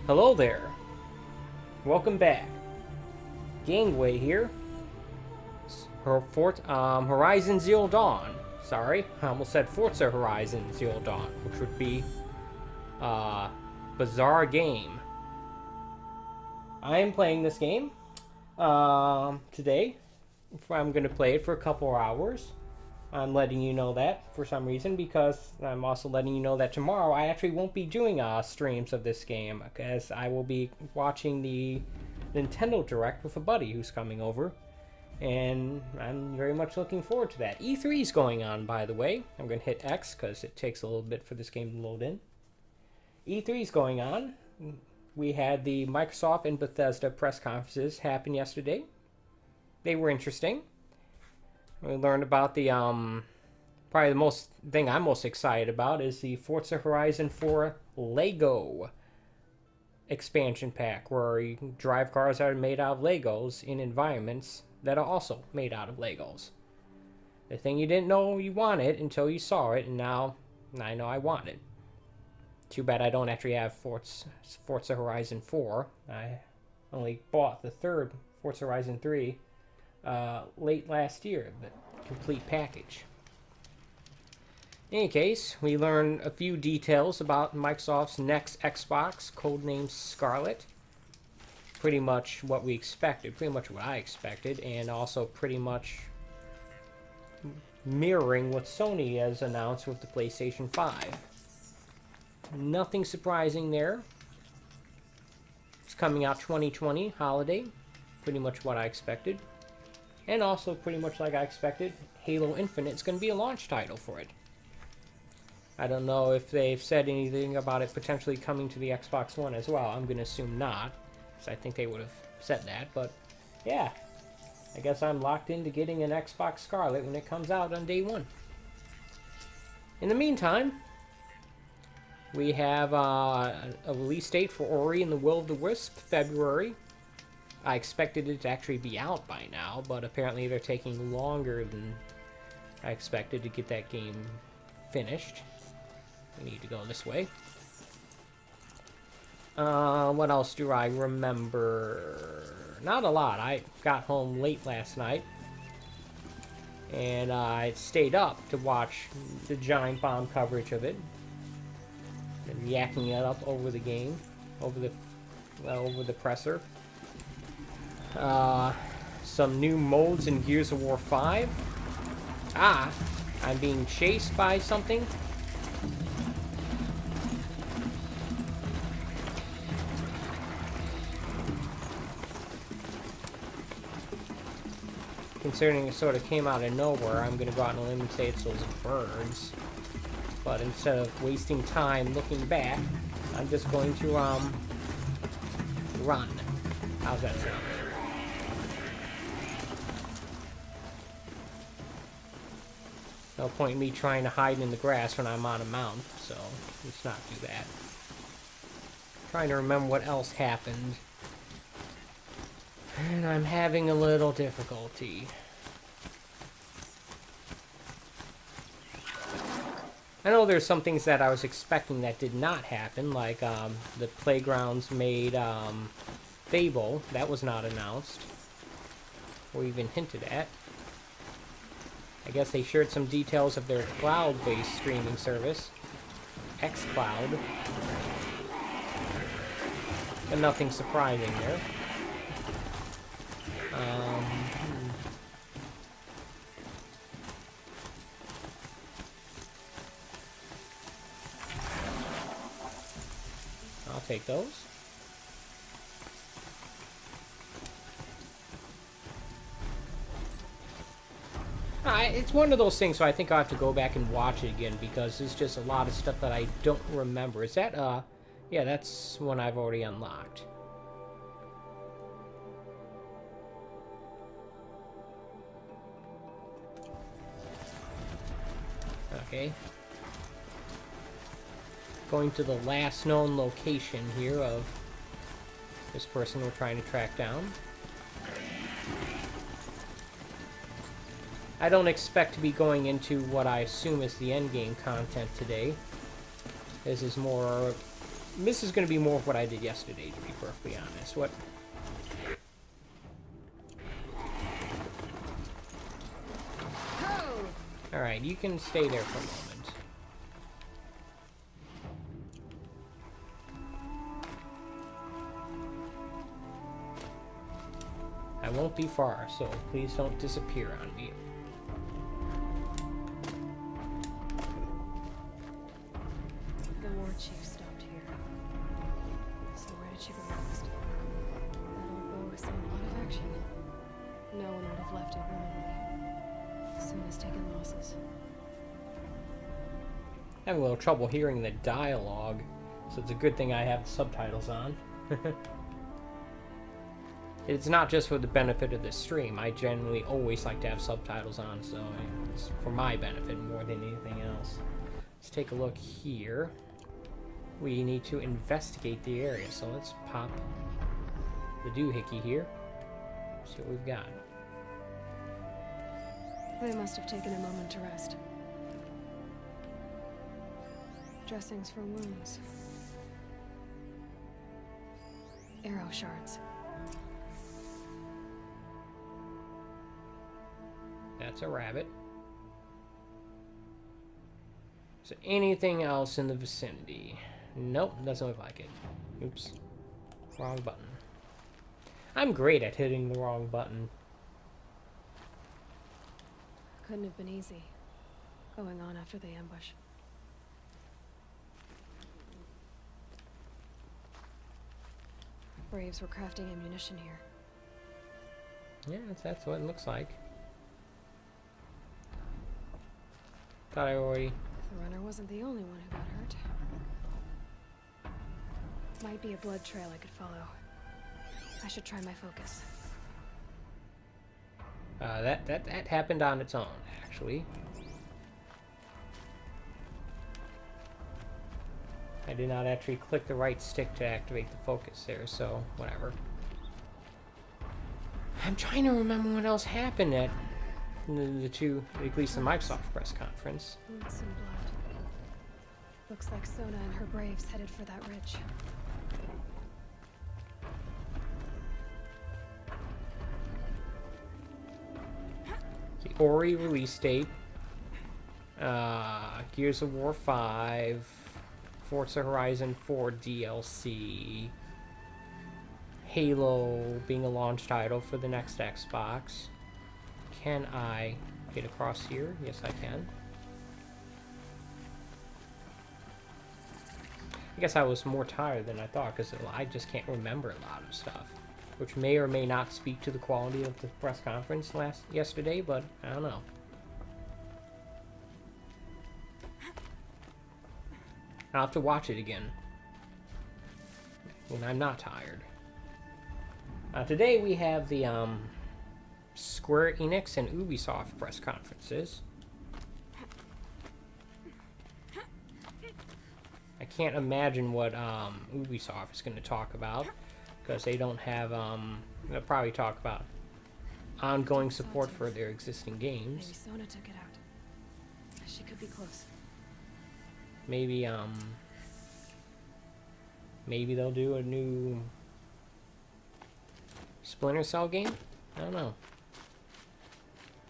Hello there. Welcome back. Gangway here. Horizon Zero Dawn. Sorry, I almost said Forza Horizon Zero Dawn, which would be bizarre game. I am playing this game today. I'm going to play it for a couple hours. I'm letting you know that for some reason, because I'm also letting you know that tomorrow I actually won't be doing streams of this game, because I will be watching the Nintendo Direct with a buddy who's coming over, and I'm very much looking forward to that. E3 is going on, by the way. I'm going to hit X because it takes a little bit for this game to load in. E3 is going on. We had the Microsoft and Bethesda press conferences happen yesterday. They were interesting. We learned about the, probably the thing I'm most excited about is the Forza Horizon 4 Lego expansion pack, where you can drive cars that are made out of Legos in environments that are also made out of Legos. The thing you didn't know you wanted until you saw it, and now I know I want it. Too bad I don't actually have Forza Horizon 4. I only bought the third Forza Horizon 3 late last year, the complete package. In any case, we learned a few details about Microsoft's next Xbox, codenamed Scarlet. Pretty much what we expected, pretty much what I expected, and also pretty much mirroring what Sony has announced with the PlayStation 5. Nothing surprising there. It's coming out 2020, holiday. Pretty much what I expected. And also, pretty much like I expected, Halo Infinite is going to be a launch title for it. I don't know if they've said anything about it potentially coming to the Xbox One as well. I'm going to assume not, because I think they would have said that. But, yeah, I guess I'm locked into getting an Xbox Scarlet when it comes out on day one. In the meantime, we have a release date for Ori and the Will of the Wisp, February. I expected it to actually be out by now, but apparently they're taking longer than I expected to get that game finished. We need to go this way. What else do I remember? Not a lot. I got home late last night, and I stayed up to watch the Giant Bomb coverage of it, and yakking it up over the game, over the presser. Some new modes in Gears of War 5. I'm being chased by something. Considering it sort of came out of nowhere, I'm going to go out on a limb and say it's those birds. But instead of wasting time looking back, I'm just going to, run. How's that sound? No point in me trying to hide in the grass when I'm on a mount, so let's not do that. Trying to remember what else happened. And I'm having a little difficulty. I know there's some things that I was expecting that did not happen, like the Playgrounds made Fable. That was not announced, or even hinted at. I guess they shared some details of their cloud-based streaming service, xCloud. But nothing surprising there. I'll take those. It's one of those things, so I think I'll have to go back and watch it again, because there's just a lot of stuff that I don't remember. Is that, yeah, that's one I've already unlocked. Okay. Going to the last known location here of this person we're trying to track down. I don't expect to be going into what I assume is the endgame content today. This is more this is going to be more of what I did yesterday, to be perfectly honest. What? Alright, you can stay there for a moment. I won't be far, so please don't disappear on me. The war chief stopped here. So where did she go next? That old bow has seen a lot of action. No one would have left it willingly. As soon as taking losses. Having a little trouble hearing the dialogue, so it's a good thing I have the subtitles on. It's not just for the benefit of the stream. I generally always like to have subtitles on, so it's for my benefit more than anything else. Let's take a look here. We need to investigate the area, so let's pop the doohickey here. See what we've got. They must have taken a moment to rest. Dressings for wounds. Arrow shards. That's a rabbit. Is there anything else in the vicinity? Nope, doesn't look like it. Oops. Wrong button. I'm great at hitting the wrong button. Couldn't have been easy. Going on after the ambush. Braves were crafting ammunition here. Yeah, that's what it looks like. Thought I already... The runner wasn't the only one who got hurt. Might be a blood trail I could follow. I should try my focus. That happened on its own, actually. I did not actually click the right stick to activate the focus there, so whatever. I'm trying to remember what else happened at the two, at least the Microsoft press conference. Boots and blood. Looks like Sona and her braves headed for that ridge. The Ori release date. Gears of War 5. Forza Horizon 4 DLC. Halo being a launch title for the next Xbox. Can I get across here? Yes, I can. I guess I was more tired than I thought because I just can't remember a lot of stuff, which may or may not speak to the quality of the press conference yesterday, but I don't know. I'll have to watch it again when I'm not tired. Today we have the Square Enix and Ubisoft press conferences. I can't imagine what Ubisoft is going to talk about because they don't have. They'll probably talk about ongoing support for their existing games. Maybe Sona took it out. She could be close. Maybe maybe they'll do a new Splinter Cell game. I don't know.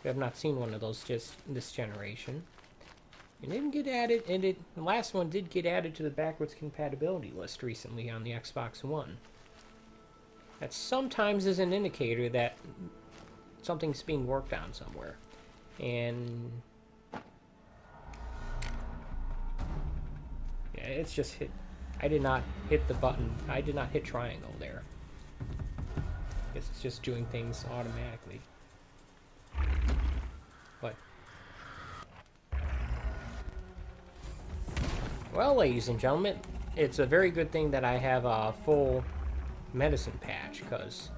We have not seen one of those just this generation. It didn't get added, and the last one did get added to the backwards compatibility list recently on the Xbox One. That sometimes is an indicator that something's being worked on somewhere. And yeah, it's just hit. I did not hit the button. I did not hit triangle there. I guess it's just doing things automatically. But well, ladies and gentlemen, it's a very good thing that I have a full medicine patch, because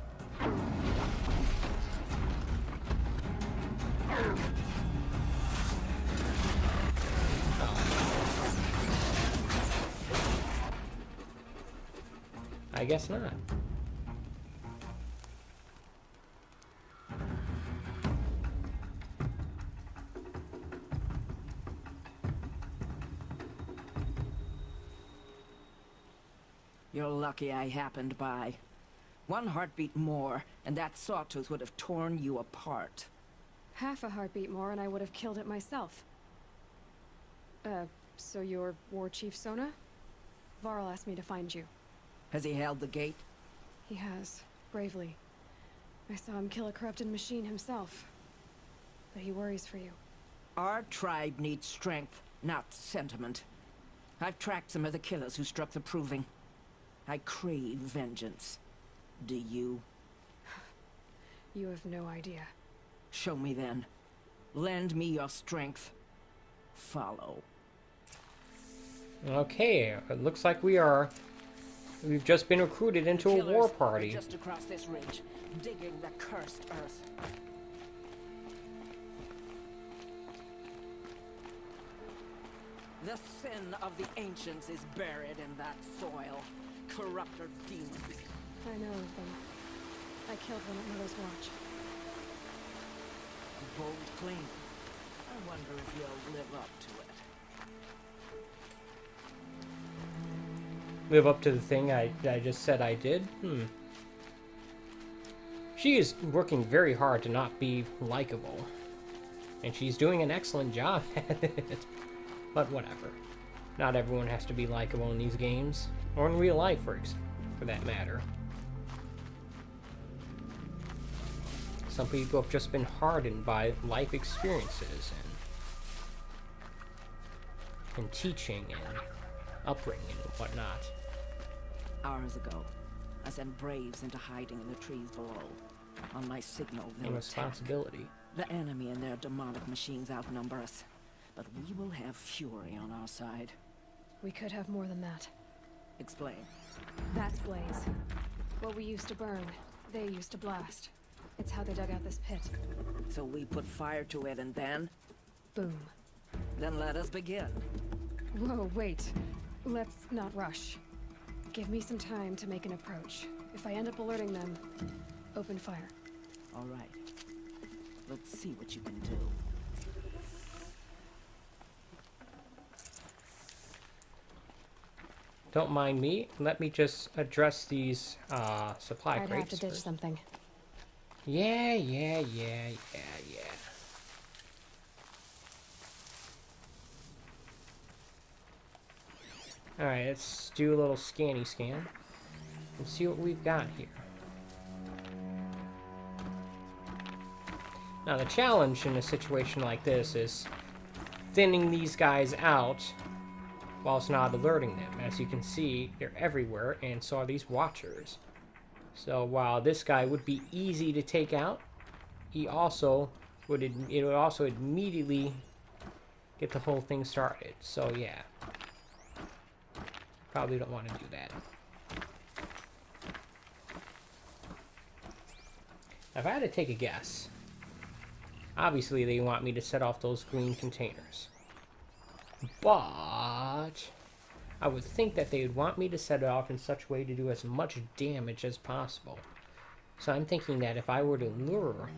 I guess not. You're lucky I happened by. One heartbeat more, and that sawtooth would have torn you apart. Half a heartbeat more and I would have killed it myself. So you're War Chief Sona? Varl asked me to find you. Has he held the gate? He has, bravely. I saw him kill a corrupted machine himself. But he worries for you. Our tribe needs strength, not sentiment. I've tracked some of the killers who struck the Proving. I crave vengeance. Do you? You have no idea. Show me then. Lend me your strength. Follow. Okay, it looks like we've just been recruited into a war party. Just across this ridge, digging the cursed earth. The sin of the ancients is buried in that soil. Corrupter demons. I know of them. I killed one at Mother's Watch. A bold claim. I wonder if you'll live up to it. Live up to the thing I just said I did? She is working very hard to not be likable. And she's doing an excellent job at it. But whatever. Not everyone has to be likable in these games. Or in real life, for that matter. Some people have just been hardened by life experiences and teaching and upbringing and whatnot. Hours ago, I sent braves into hiding in the trees below. On my signal, And they'll attack. responsibility. The enemy and their demonic machines outnumber us. But we will have fury on our side. We could have more than that. Explain. That's Blaze. What we used to burn, they used to blast. It's how they dug out this pit. So we put fire to it and then? Boom. Then let us begin. Whoa, wait. Let's not rush. Give me some time to make an approach. If I end up alerting them, open fire. All right. Let's see what you can do. Don't mind me. Let me just address these supply I'd crates have to ditch first. something. Yeah. Alright, let's do a little scanny scan. And see what we've got here. Now the challenge in a situation like this is thinning these guys out whilst not alerting them. As you can see, they're everywhere, and so are these watchers. So while this guy would be easy to take out, it would also immediately get the whole thing started. So yeah, probably don't want to do that. If I had to take a guess, obviously they want me to set off those green containers. But I would think that they would want me to set it off in such a way to do as much damage as possible. So I'm thinking that if I were to lure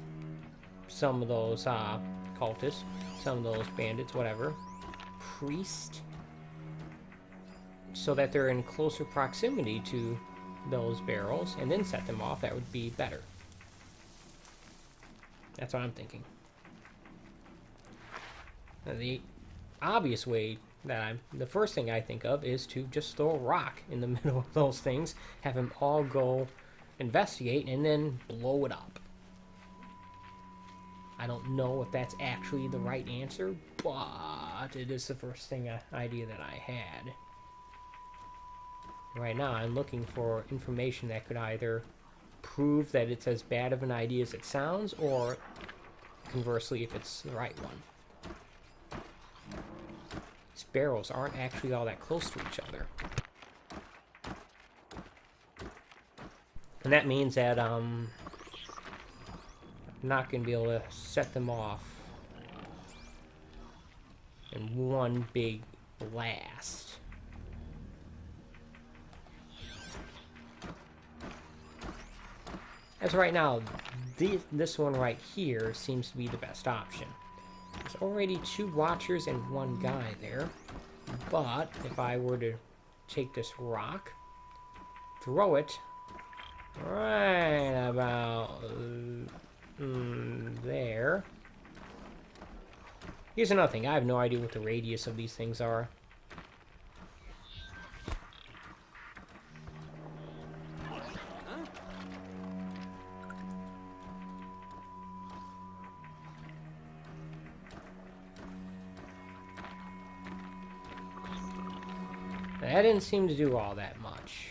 some of those cultists, some of those bandits, whatever, priest, so that they're in closer proximity to those barrels, and then set them off, that would be better. That's what I'm thinking. Now, the obvious way that the first thing I think of is to just throw a rock in the middle of those things, have them all go investigate, and then blow it up. I don't know if that's actually the right answer, but it is the first idea that I had. Right now, I'm looking for information that could either prove that it's as bad of an idea as it sounds, or conversely, if it's the right one. These barrels aren't actually all that close to each other. And that means that I'm not going to be able to set them off in one big blast. As of right now, this one right here seems to be the best option. There's already 2 watchers and 1 guy there. But if I were to take this rock throw it right about there. Here's another thing. I have no idea what the radius of these things are. That didn't seem to do all that much.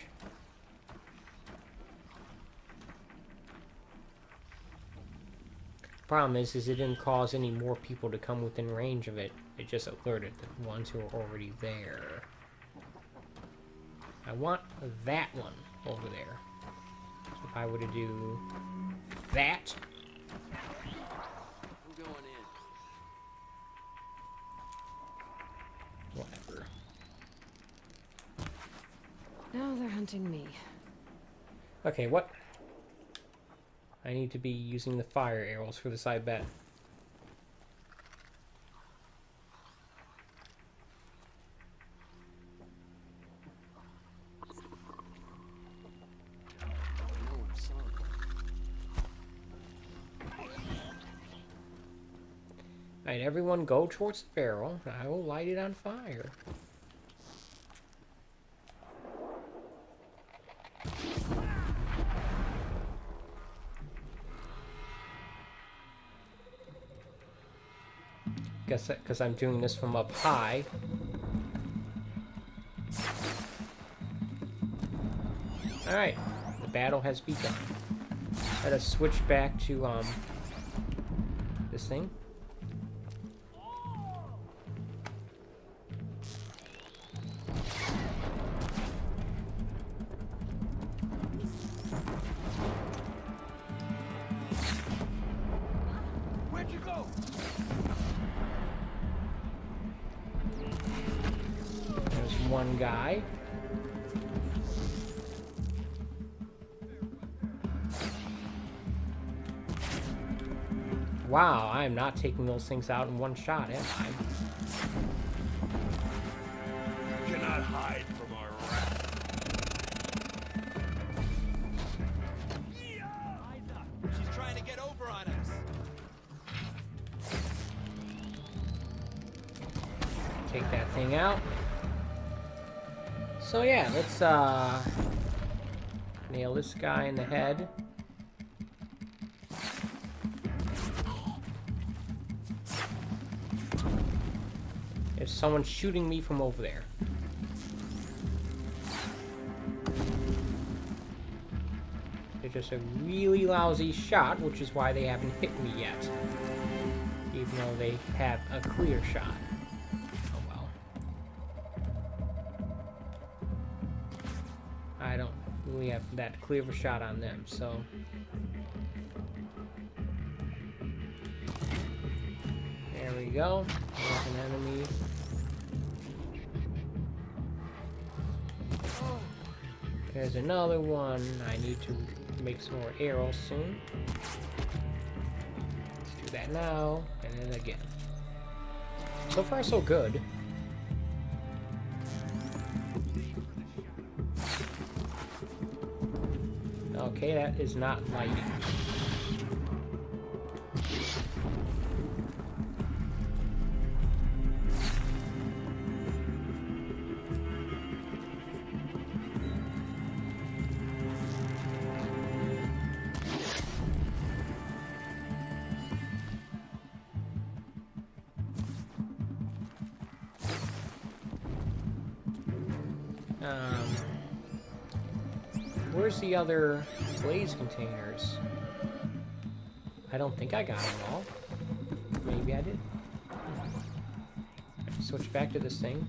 Problem is it didn't cause any more people to come within range of it. It just alerted the ones who were already there. I want that one over there. So if I were to do that. I'm going in. Whatever. Now they're hunting me. Okay, what? I need to be using the fire arrows for this, I bet. Alright, everyone go towards the barrel. I will light it on fire. Guess that because I'm doing this from up high. Alright, the battle has begun. Let us switch back to this thing. Where'd you go? There's one guy. Wow, I am not taking those things out in one shot, am I? You cannot hide from our wrath. She's trying to get over on us. Take that thing out. So yeah, let's nail this guy in the head. There's someone shooting me from over there. They're just a really lousy shot, which is why they haven't hit me yet. Even though they have a clear shot. Oh well. I don't really have that clear of a shot on them, so... There we go. There's an enemy. There's another one. I need to make some more arrows soon. Let's do that now, and then again. So far, so good. Okay, that is not lighting. Where's the other blaze containers? I don't think I got them all. Maybe I did. Switch back to this thing.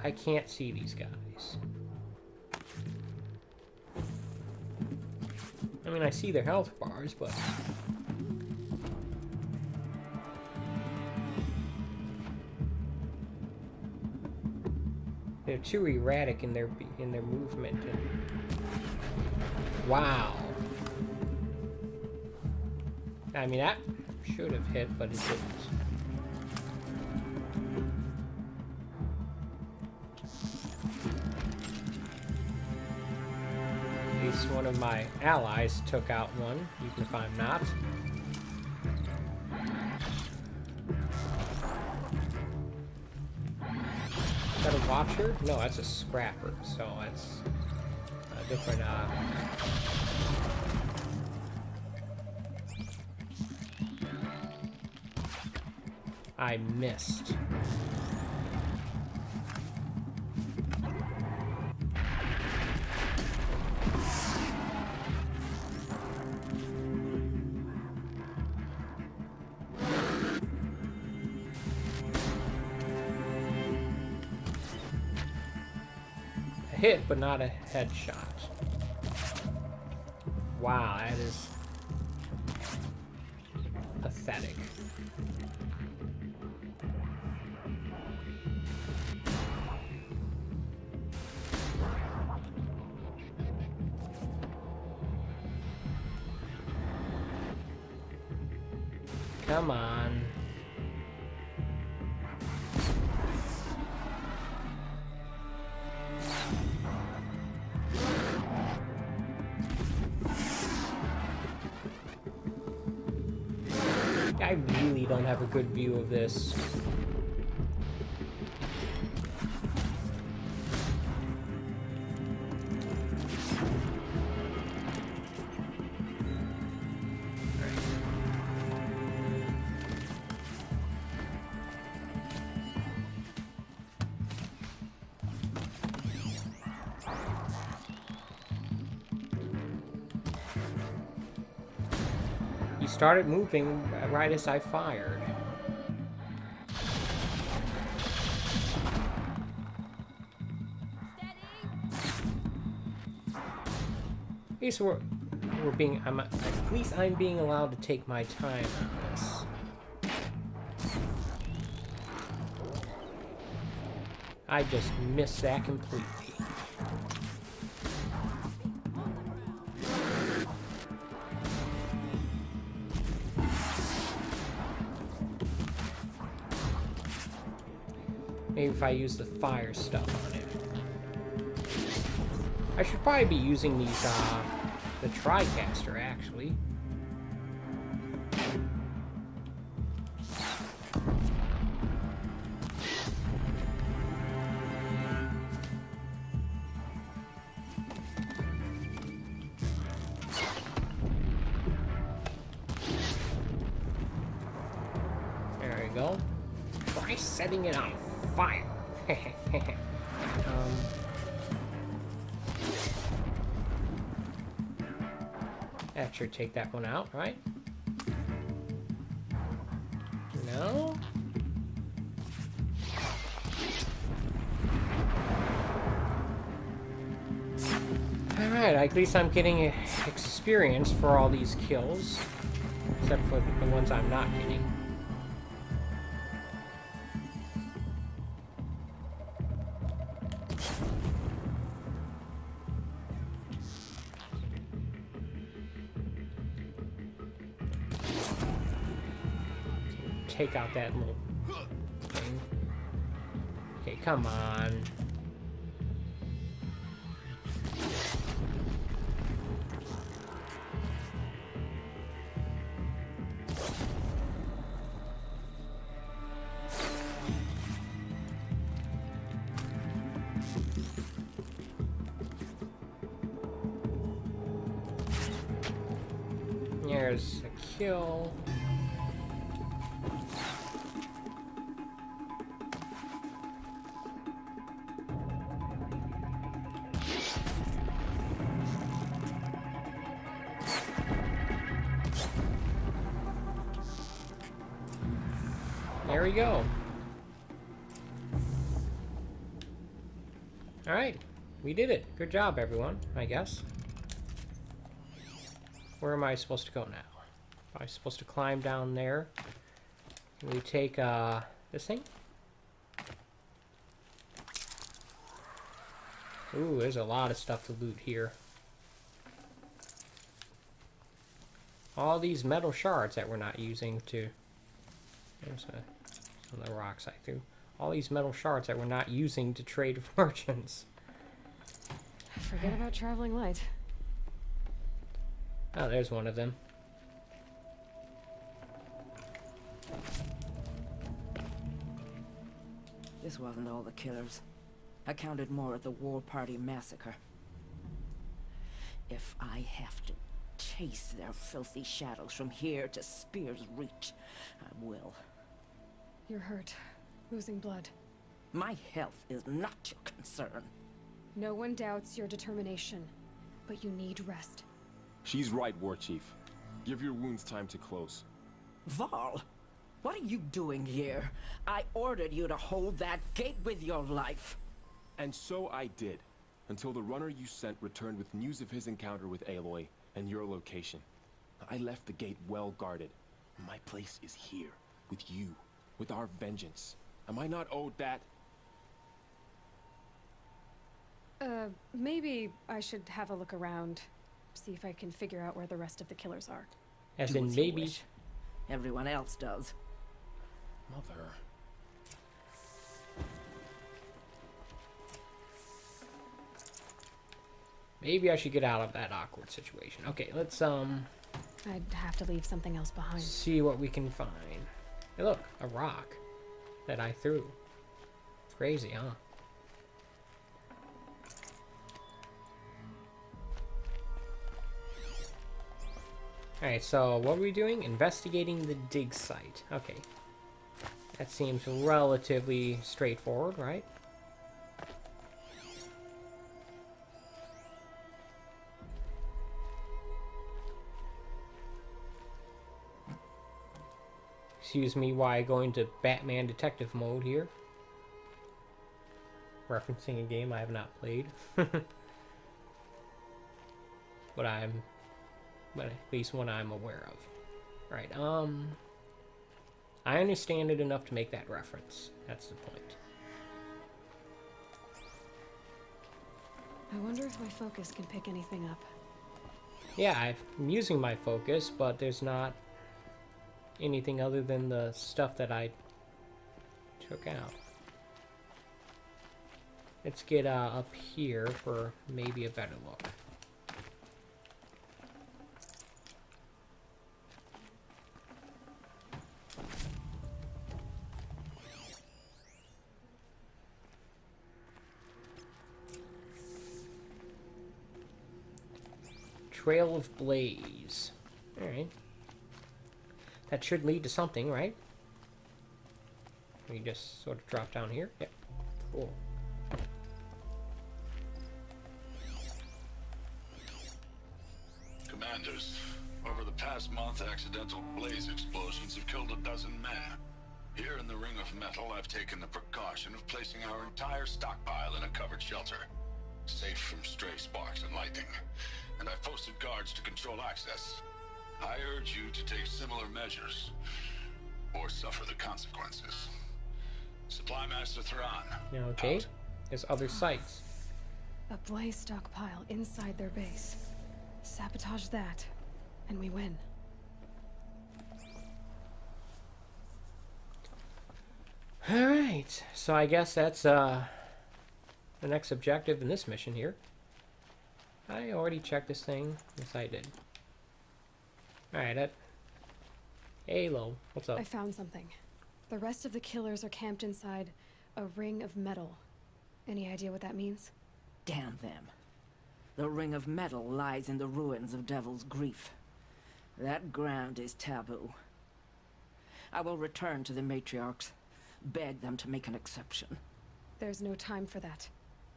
I can't see these guys. I mean, I see their health bars, but... they're too erratic in their movement. And... wow. I mean, that should have hit, but it didn't. guess one of my allies took out one, even if I'm not. Is that a watcher? No, that's a scrapper, so it's a different, I missed. A hit, but not a headshot. Wow, that is pathetic. Come on. I really don't have a good view of this. He started moving right as I fired. At least we're being. At least I'm being allowed to take my time on this. I just missed that completely. Maybe if I use the fire stuff on it. I should probably be using these, the TriCaster, actually. There we go. Try setting it on fire. That should take that one out, right? No? Alright, at least I'm getting experience for all these kills. Except for the ones I'm not getting. Take out that little thing. Okay, come on. There's a kill. There we go. Alright, we did it. Good job, everyone, I guess. Where am I supposed to go now? Am I supposed to climb down there? Can we take, this thing? Ooh, there's a lot of stuff to loot here. All these metal shards that we're not using to... There's some of the rocks I threw. All these metal shards that we're not using to trade fortunes. Forget about traveling light. Oh, there's one of them. This wasn't all the killers. I counted more at the War Party massacre. If I have to chase their filthy shadows from here to Spear's Reach, I will. You're hurt. Losing blood. My health is not your concern. No one doubts your determination, but you need rest. She's right, War Chief. Give your wounds time to close. Val, what are you doing here? I ordered you to hold that gate with your life. And so I did, until the runner you sent returned with news of his encounter with Aloy and your location. I left the gate well guarded. My place is here, with you, with our vengeance. Am I not owed that? Maybe I should have a look around. See if I can figure out where the rest of the killers are. As Do in as you maybe. wish. Everyone else does. Mother. Maybe I should get out of that awkward situation. Okay, let's I'd have to leave something else behind. see what we can find. Hey, look, a rock that I threw. Crazy, huh? Alright, so what are we doing? Investigating the dig site. Okay. That seems relatively straightforward, right? Excuse me while going to Batman detective mode here. Referencing a game I have not played. But at least one I'm aware of. Right, I understand it enough to make that reference. That's the point. I wonder if my focus can pick anything up. Yeah, I'm using my focus, but there's not anything other than the stuff that I took out. Let's get up here for maybe a better look. Trail of Blaze. Alright. That should lead to something, right? We just sort of drop down here. Yep. Cool. Commanders, over the past month, accidental blaze explosions have killed 12 men. Here in the Ring of Metal, I've taken the precaution of placing our entire stockpile in a covered shelter, safe from stray sparks and lightning, and I've posted guards to control access. I urge you to take similar measures, or suffer the consequences. Supply Master Thrawn. Okay. Out. There's other sites. A blaze stockpile inside their base. Sabotage that, and we win. Alright. So I guess that's the next objective in this mission here. I already checked this thing. Yes, I did. Alright, Halo. What's up? I found something. The rest of the killers are camped inside a ring of metal. Any idea what that means? Damn them. The Ring of Metal lies in the ruins of Devil's Grief. That ground is taboo. I will return to the matriarchs, beg them to make an exception. There's no time for that.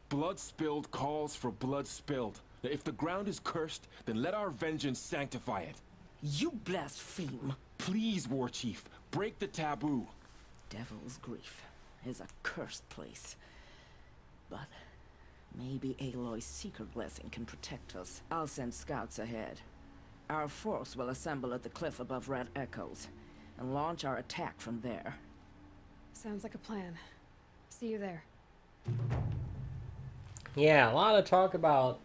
Blood spilled calls for blood spilled. If the ground is cursed, then let our vengeance sanctify it. You blaspheme! Please, War Chief, break the taboo. Devil's Grief is a cursed place. But maybe Aloy's secret blessing can protect us. I'll send scouts ahead. Our force will assemble at the cliff above Red Echoes and launch our attack from there. Sounds like a plan. See you there. Yeah, a lot of talk about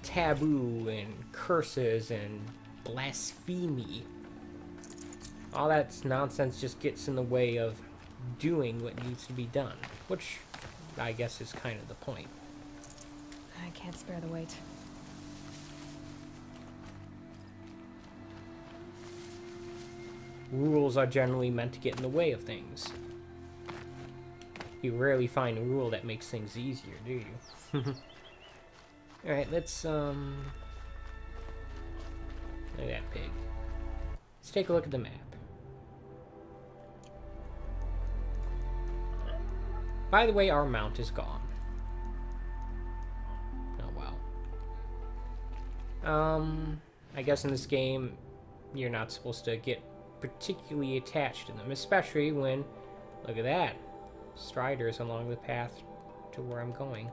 taboo and curses and blasphemy. All that nonsense just gets in the way of doing what needs to be done, which I guess is kind of the point. I can't spare the weight. rules are generally meant to get in the way of things. You rarely find a rule that makes things easier, do you? Alright, let's, look at that pig. Let's take a look at the map. By the way, our mount is gone. Oh, well. I guess in this game, you're not supposed to get particularly attached to them, especially when, look at that, striders along the path to where I'm going.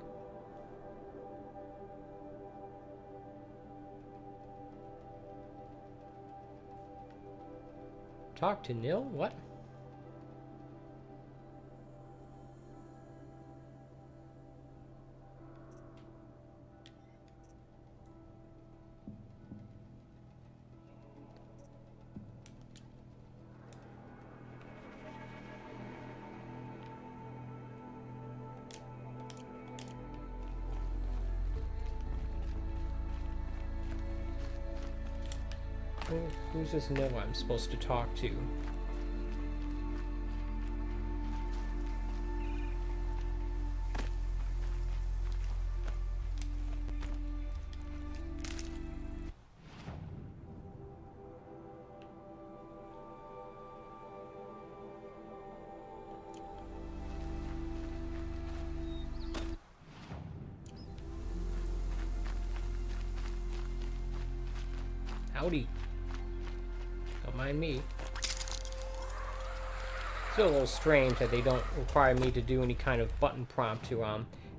Talk to Nil? What? Who's this Nil I'm supposed to talk to? Howdy. Don't mind me. It's a little strange that they don't require me to do any kind of button prompt to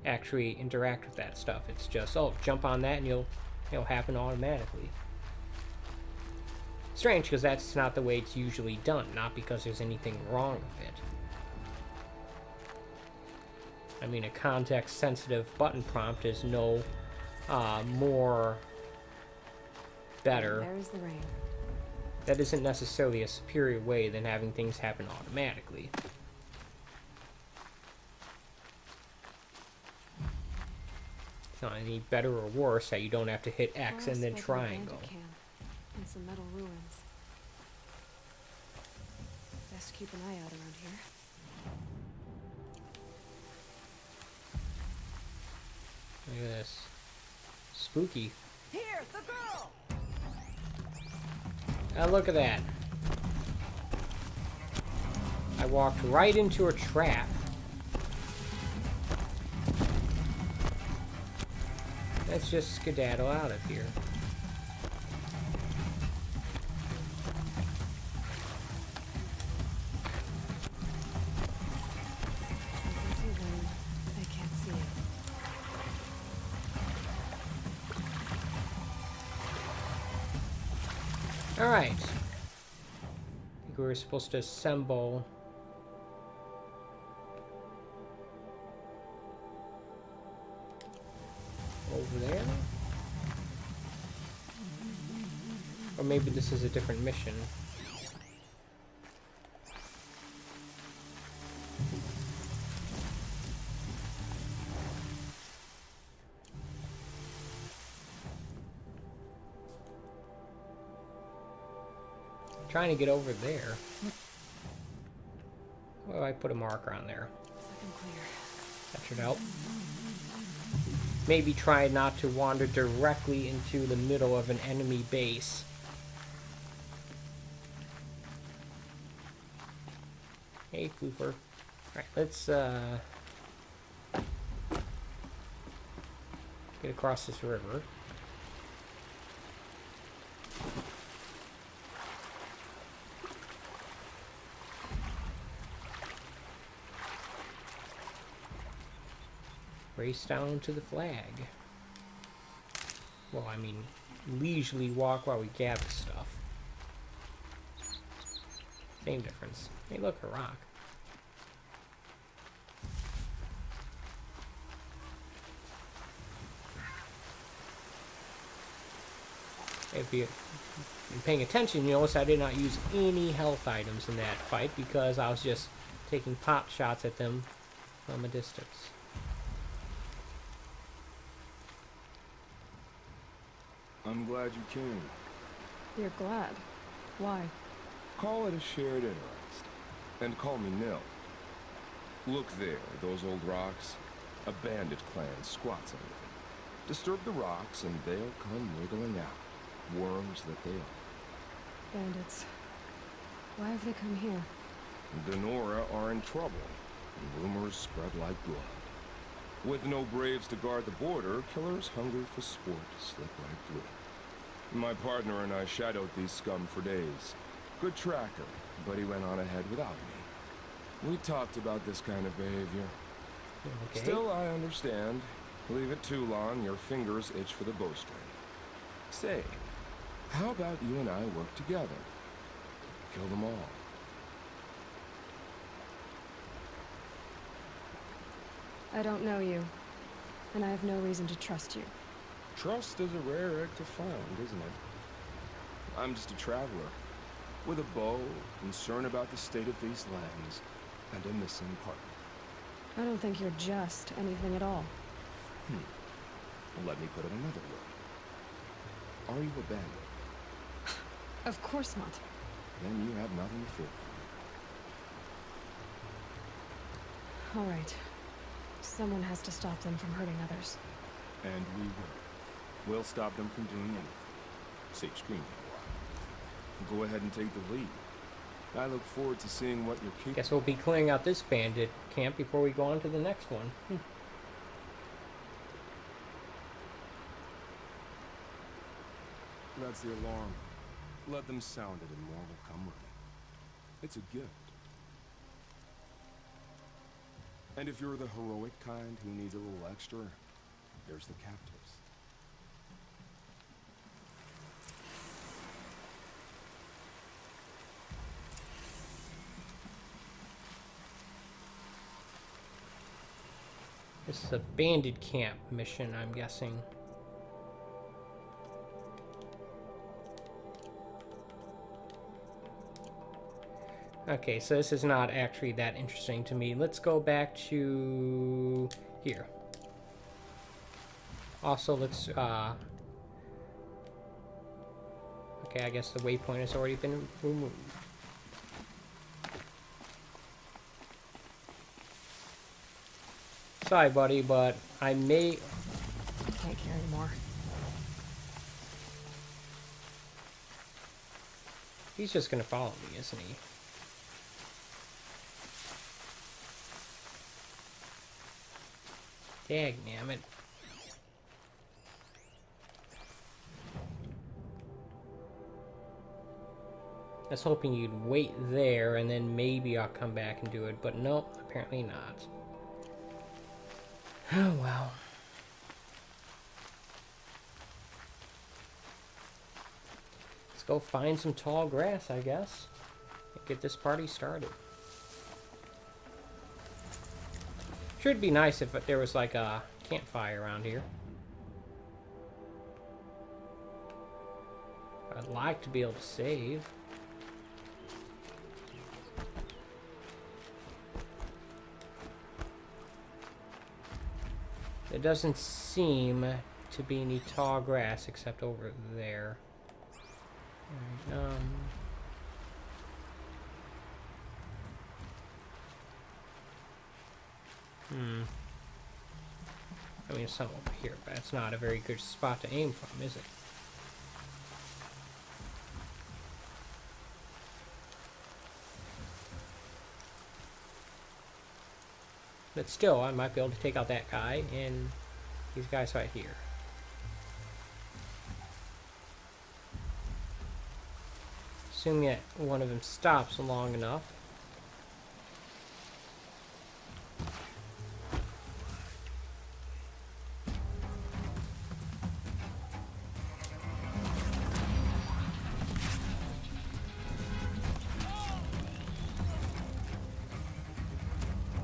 actually interact with that stuff. It's just, oh, jump on that and it'll happen automatically. Strange, because that's not the way it's usually done, not because there's anything wrong with it. I mean, a context-sensitive button prompt is no more better. There's the rain. That isn't necessarily a superior way than having things happen automatically. It's not any better or worse that you don't have to hit X and then triangle. And some metal ruins. Best keep an eye out around here. Look at this. Spooky. Here, the girl! Look at that. I walked right into a trap. Let's just skedaddle out of here. I can't see it. Alright. I think we were supposed to assemble. Over there? Or maybe this is a different mission. Trying to get over there. Well, I put a marker on there. Looking clear. That should help. Maybe try not to wander directly into the middle of an enemy base. Hey, Flooper. Alright, let's get across this river. Race down to the flag. Well, I mean, leisurely walk while we gather stuff. Same difference. Hey, look, a rock. If you've been paying attention, you notice I did not use any health items in that fight because I was just taking pot shots at them from a distance. I'm glad you came. You're glad. Why? Call it a shared interest. And call me Nil. Look there, those old rocks. A bandit clan squats under them. Disturb the rocks and they'll come wiggling out. Worms that they are. Bandits. Why have they come here? The Nora are in trouble. And rumors spread like blood. With no braves to guard the border, killers hungry for sport slip right through. My partner and I shadowed these scum for days. Good tracker, but he went on ahead without me. We talked about this kind of behavior. Okay. Still, I understand. Leave it too long, your fingers itch for the bowstring. Say, how about you and I work together? Kill them all. I don't know you, and I have no reason to trust you. Trust is a rare egg to find, isn't it? I'm just a traveler, with a bow, concerned about the state of these lands, and a missing partner. I don't think you're just anything at all. Let me put it another way. Are you a bandit? Of course not. Then you have nothing to fear. All right. Someone has to stop them from hurting others. And we will. We'll stop them from doing anything. Save screaming a while. Go ahead and take the lead. I look forward to seeing what you're capable of. Guess we'll be clearing out this bandit camp before we go on to the next one. That's the alarm. Let them sound it and more will come running. It's a gift. And if you're the heroic kind who needs a little extra, there's the captives. This is a bandit camp mission, I'm guessing. Okay, so this is not actually that interesting to me. Let's go back to here. Also, let's okay, I guess the waypoint has already been removed. Sorry, buddy, but I may... I can't carry anymore. He's just gonna follow me, isn't he? Dagnammit. I was hoping you'd wait there and then maybe I'll come back and do it, but nope, apparently not. Oh well. Let's go find some tall grass, I guess, and get this party started. Should be nice if there was like a campfire around here. I'd like to be able to save. There doesn't seem to be any tall grass except over there. I mean, some over here, but it's not a very good spot to aim from, is it? But still, I might be able to take out that guy and these guys right here. Assuming that one of them stops long enough.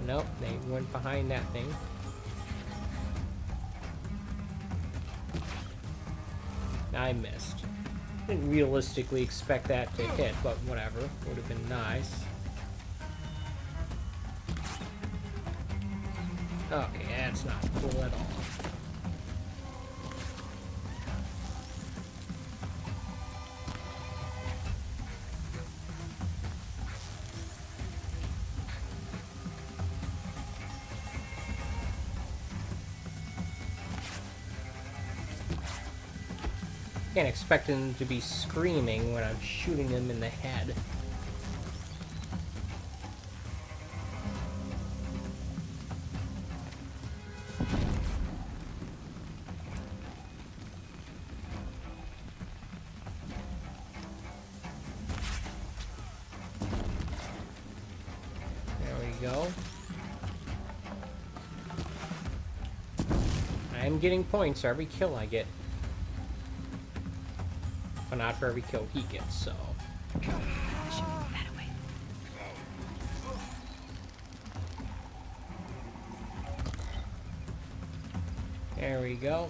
Nope, they went behind that thing. I missed. Didn't realistically expect that to hit, but whatever. Would have been nice. Okay, that's not cool at all. Can't expect them to be screaming when I'm shooting them in the head. There we go. I am getting points for every kill I get. But not for every kill he gets, so. There we go.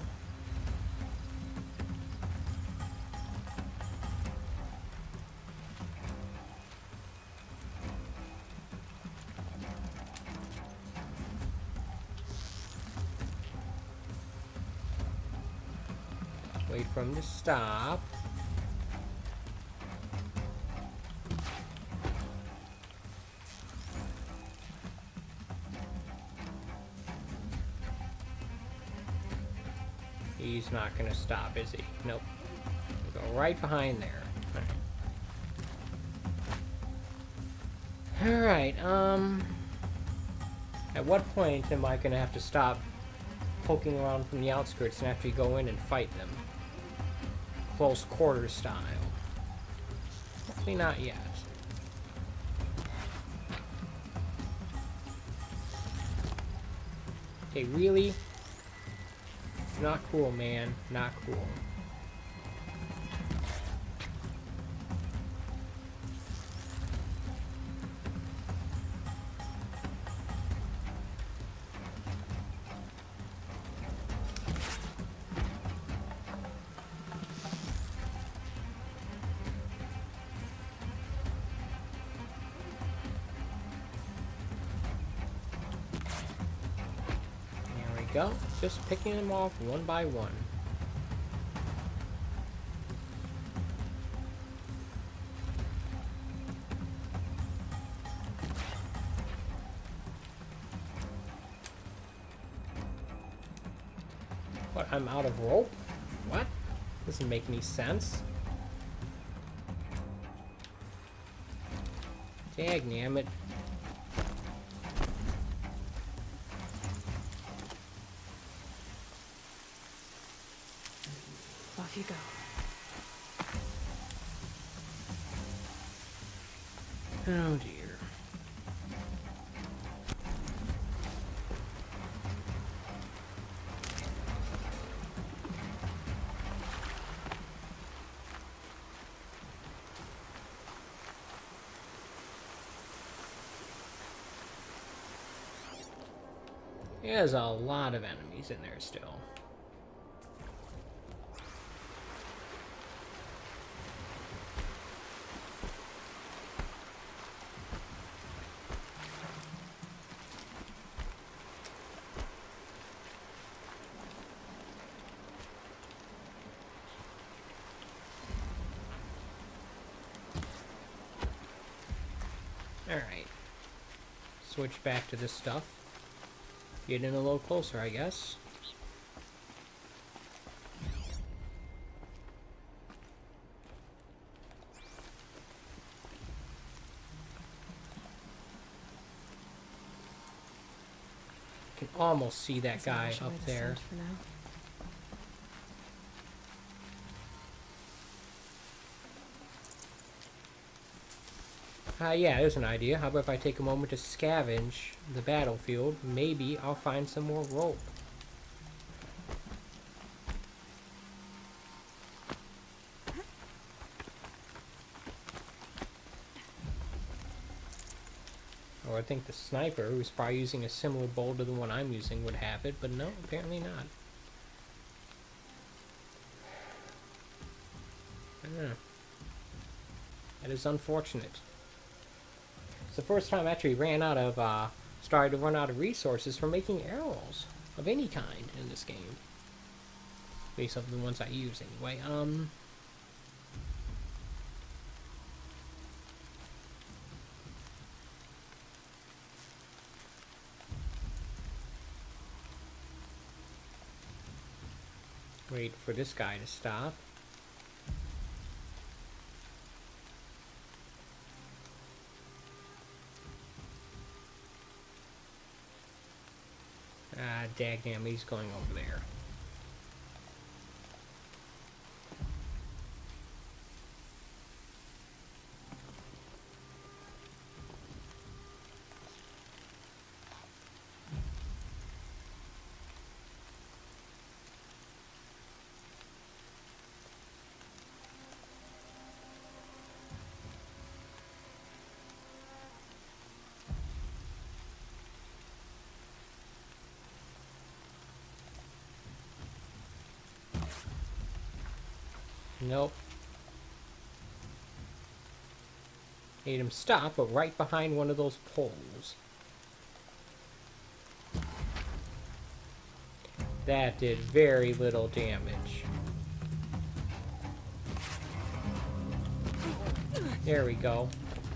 Wait for him to stop. He's not gonna stop, is he? Nope. We'll go right behind there. Alright, at what point am I gonna have to stop poking around from the outskirts and actually go in and fight them? Close quarters style. Hopefully not yet. Okay, really? Not cool, man. Not cool. Go, just picking them off one by one. What, I'm out of rope? What? Doesn't make any sense. Dagnammit. Off you go. Oh dear. There's a lot of enemies in there still. Alright. Switch back to this stuff. Get in a little closer, I guess. Can almost see that guy up there. For now. Yeah, there's an idea. How about if I take a moment to scavenge the battlefield? Maybe I'll find some more rope. Or I think the sniper, who's probably using a similar bow to the one I'm using, would have it, but no, apparently not. I don't know. That is unfortunate. It's the first time I actually started to run out of resources for making arrows of any kind in this game. Based off the ones I use anyway. Wait for this guy to stop. Dagnam, he's going over there. Nope. Made him stop, but right behind one of those poles. That did very little damage. There we go.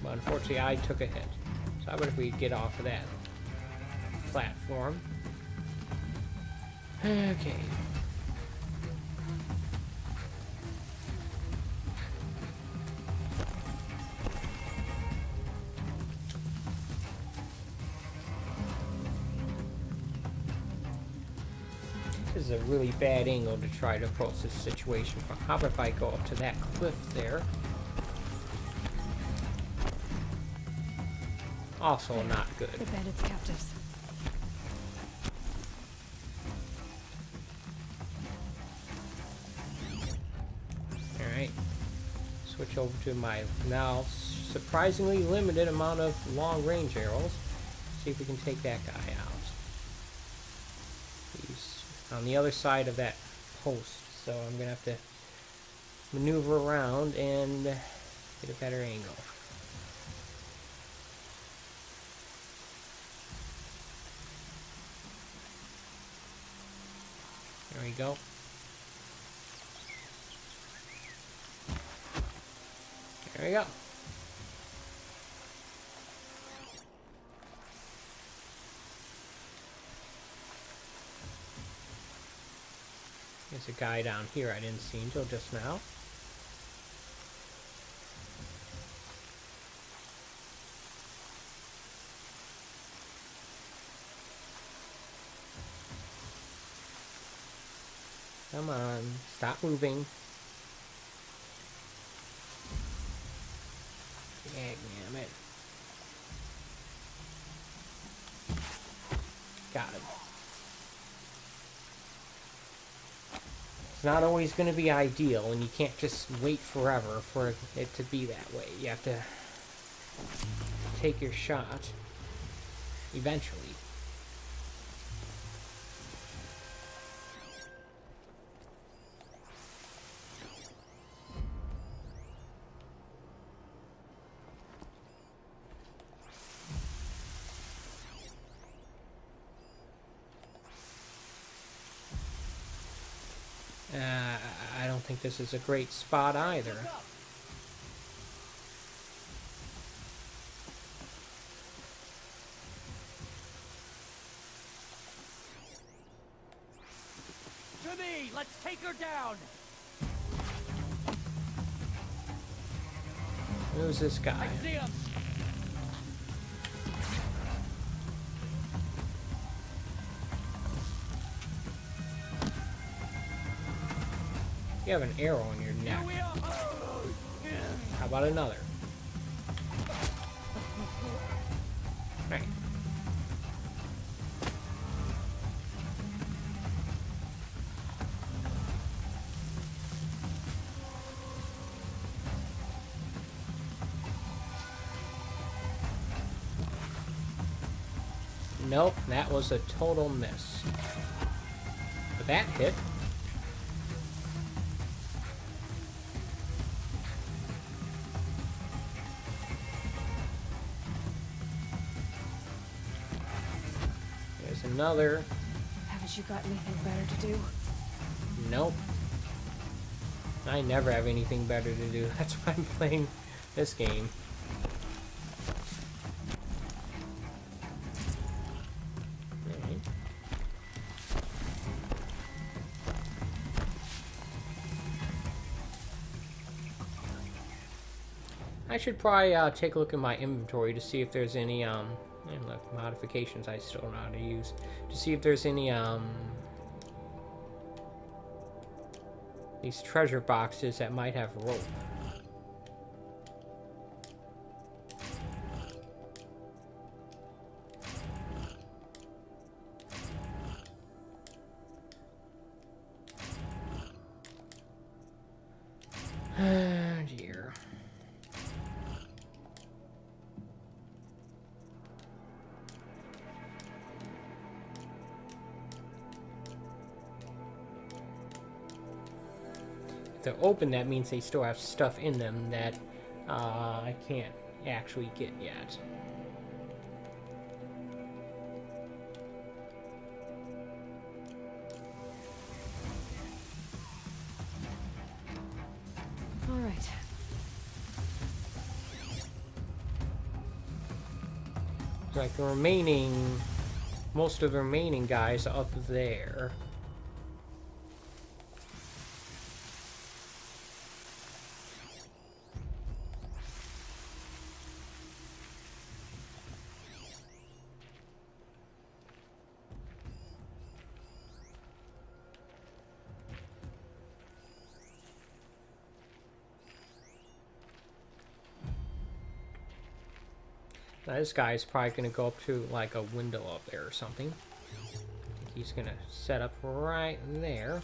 But unfortunately, I took a hit. So how about if we get off of that platform? Okay. This is a really bad angle to try to approach this situation from. How about if I go up to that cliff there? Also not good. The bandits' captives. Alright. Switch over to my now surprisingly limited amount of long-range arrows. See if we can take that guy out. He's on the other side of that post, so I'm gonna have to maneuver around and get a better angle. There we go. There we go. There's a guy down here I didn't see until just now. Come on, stop moving. Damn it. Got him. It's not always going to be ideal, and you can't just wait forever for it to be that way. You have to take your shot eventually. I don't think this is a great spot either. To me! Let's take her down! Who's this guy? I see him! You have an arrow in your neck. Here we are! How about another? Right. Nope, that was a total miss. But that hit. There's another. Haven't you got anything better to do? Nope. I never have anything better to do. That's why I'm playing this game. I should probably take a look at my inventory to see if there's any And look, modifications I still know how to use. To see if there's any, these treasure boxes that might have rope. Oh dear. If they're open, that means they still have stuff in them that I can't actually get yet. All right. Like the remaining, most of the remaining guys up there. Now this guy's probably gonna go up to like a window up there or something. I think he's gonna set up right there.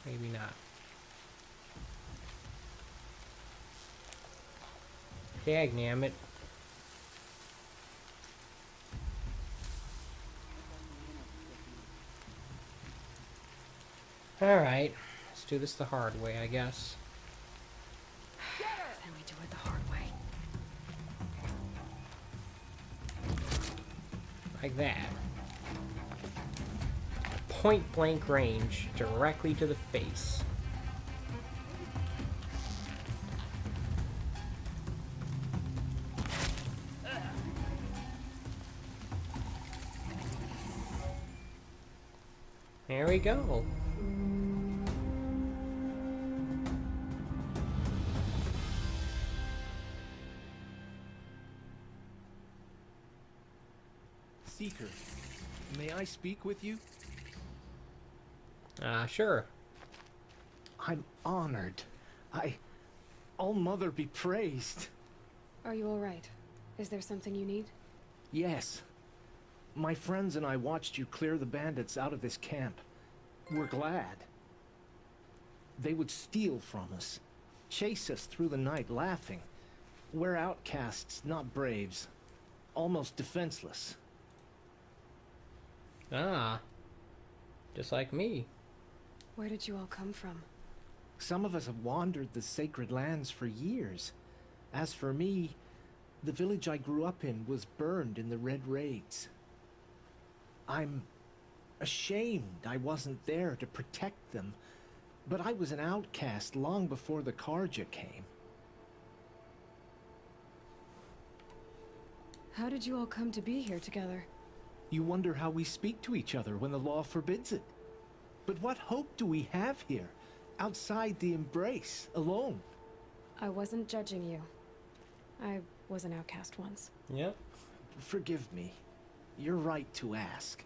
Maybe not. Dagnammit. Alright, let's do this the hard way, I guess. Then we do it the hard way. Like that. Point blank range, directly to the face. There we go. Seeker, may I speak with you? Sure. I'm honored. All-Mother be praised. Are you all right? Is there something you need? Yes. My friends and I watched you clear the bandits out of this camp. We're glad. They would steal from us, chase us through the night laughing. We're outcasts, not braves. Almost defenseless. Ah. Just like me. Where did you all come from? Some of us have wandered the sacred lands for years. As for me, the village I grew up in was burned in the Red Raids. I'm ashamed I wasn't there to protect them, but I was an outcast long before the Karja came. How did you all come to be here together? You wonder how we speak to each other when the law forbids it. But what hope do we have here, outside the embrace, alone? I wasn't judging you. I was an outcast once. Yep. Forgive me. You're right to ask.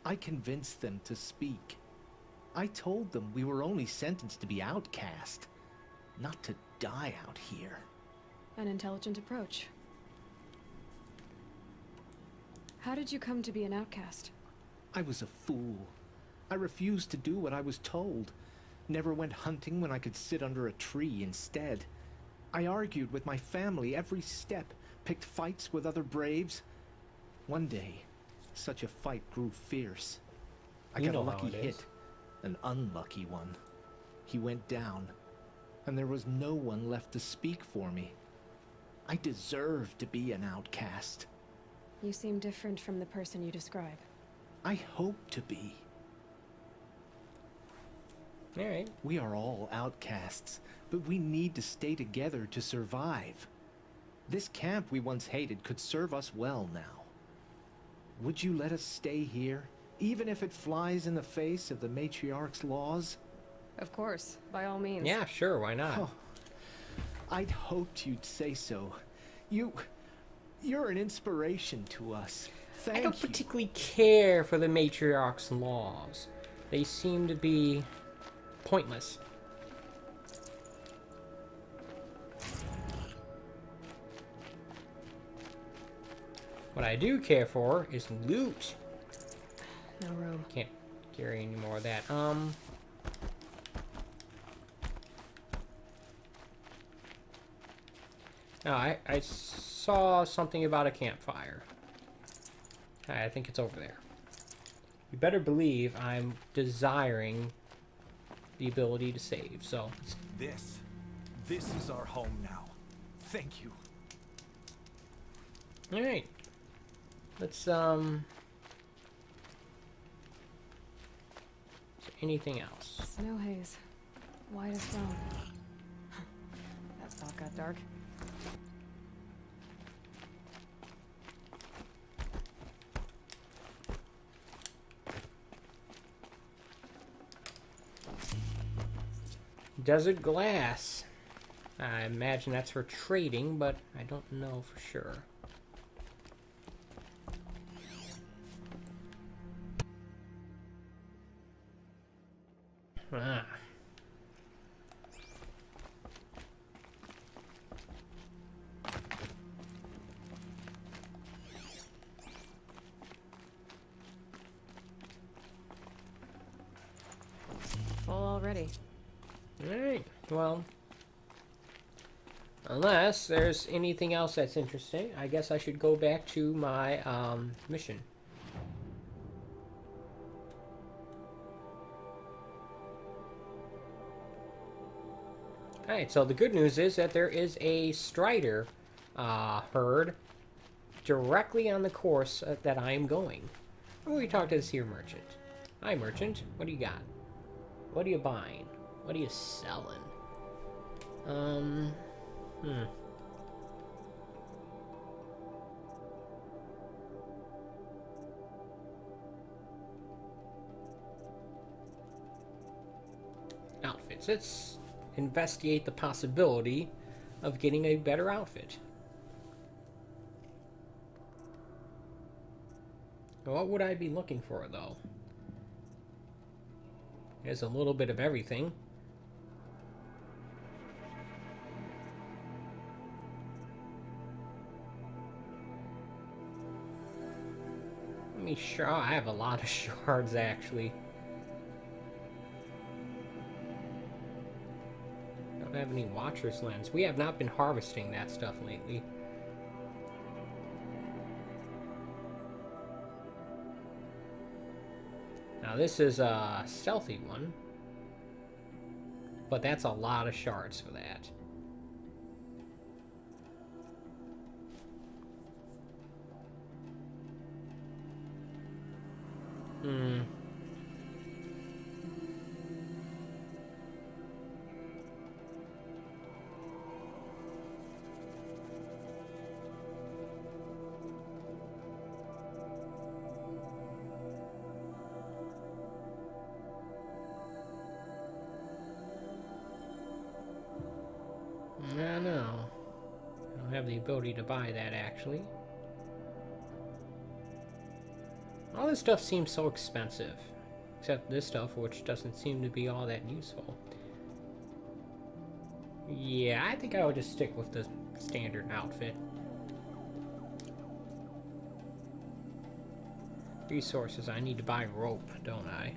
I convinced them to speak. I told them we were only sentenced to be outcast, not to die out here. An intelligent approach. How did you come to be an outcast? I was a fool. I refused to do what I was told. Never went hunting when I could sit under a tree instead. I argued with my family every step, picked fights with other braves. One day, such a fight grew fierce. I You got a know how lucky it is. hit, an unlucky one. He went down, and there was no one left to speak for me. I deserved to be an outcast. You seem different from the person you describe. I hope to be. Alright. We are all outcasts, but we need to stay together to survive. This camp we once hated could serve us well now. Would you let us stay here, even if it flies in the face of the matriarch's laws? Of course, by all means. Yeah, sure, why not? Oh, I'd hoped you'd say so. You're an inspiration to us. Thank I don't you. particularly care for the matriarch's laws. They seem to be pointless. What I do care for is loot. No room. Can't carry any more of that. No, I saw something about a campfire. I think it's over there. You better believe I'm desiring the ability to save, so... This is our home now. Thank you. Alright. Let's, is there anything else? Snow haze. White as stone. That spot got dark. Desert glass. I imagine that's for trading, but I don't know for sure. Ah. Full already. Alright, well, unless there's anything else that's interesting, I guess I should go back to my mission. Alright, so the good news is that there is a Strider herd directly on the course that I am going. We talk to this here merchant. Hi, merchant. What do you got? What are you buying? What are you selling? Outfits. Let's investigate the possibility of getting a better outfit. What would I be looking for, though? There's a little bit of everything. Let me show. I have a lot of shards, actually. Don't have any Watcher's Lens. We have not been harvesting that stuff lately. Now this is a stealthy one, but that's a lot of shards for that. No. I don't have the ability to buy that, actually. All this stuff seems so expensive. Except this stuff, which doesn't seem to be all that useful. Yeah, I think I would just stick with the standard outfit. Resources. I need to buy rope, don't I?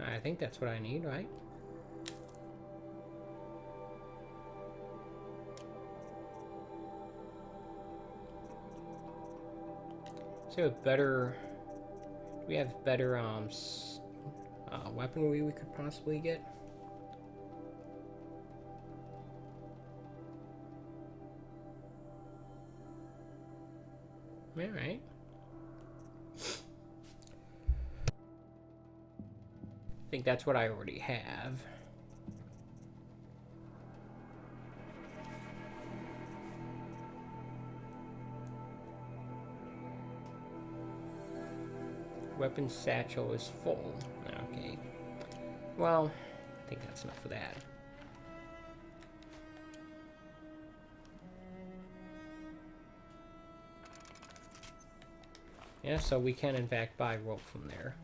I think that's what I need, right? So better... Do we have better weaponry we could possibly get? Alright. I think that's what I already have. Weapon satchel is full. Okay. Well, I think that's enough of that. Yeah, so we can in fact buy rope from there.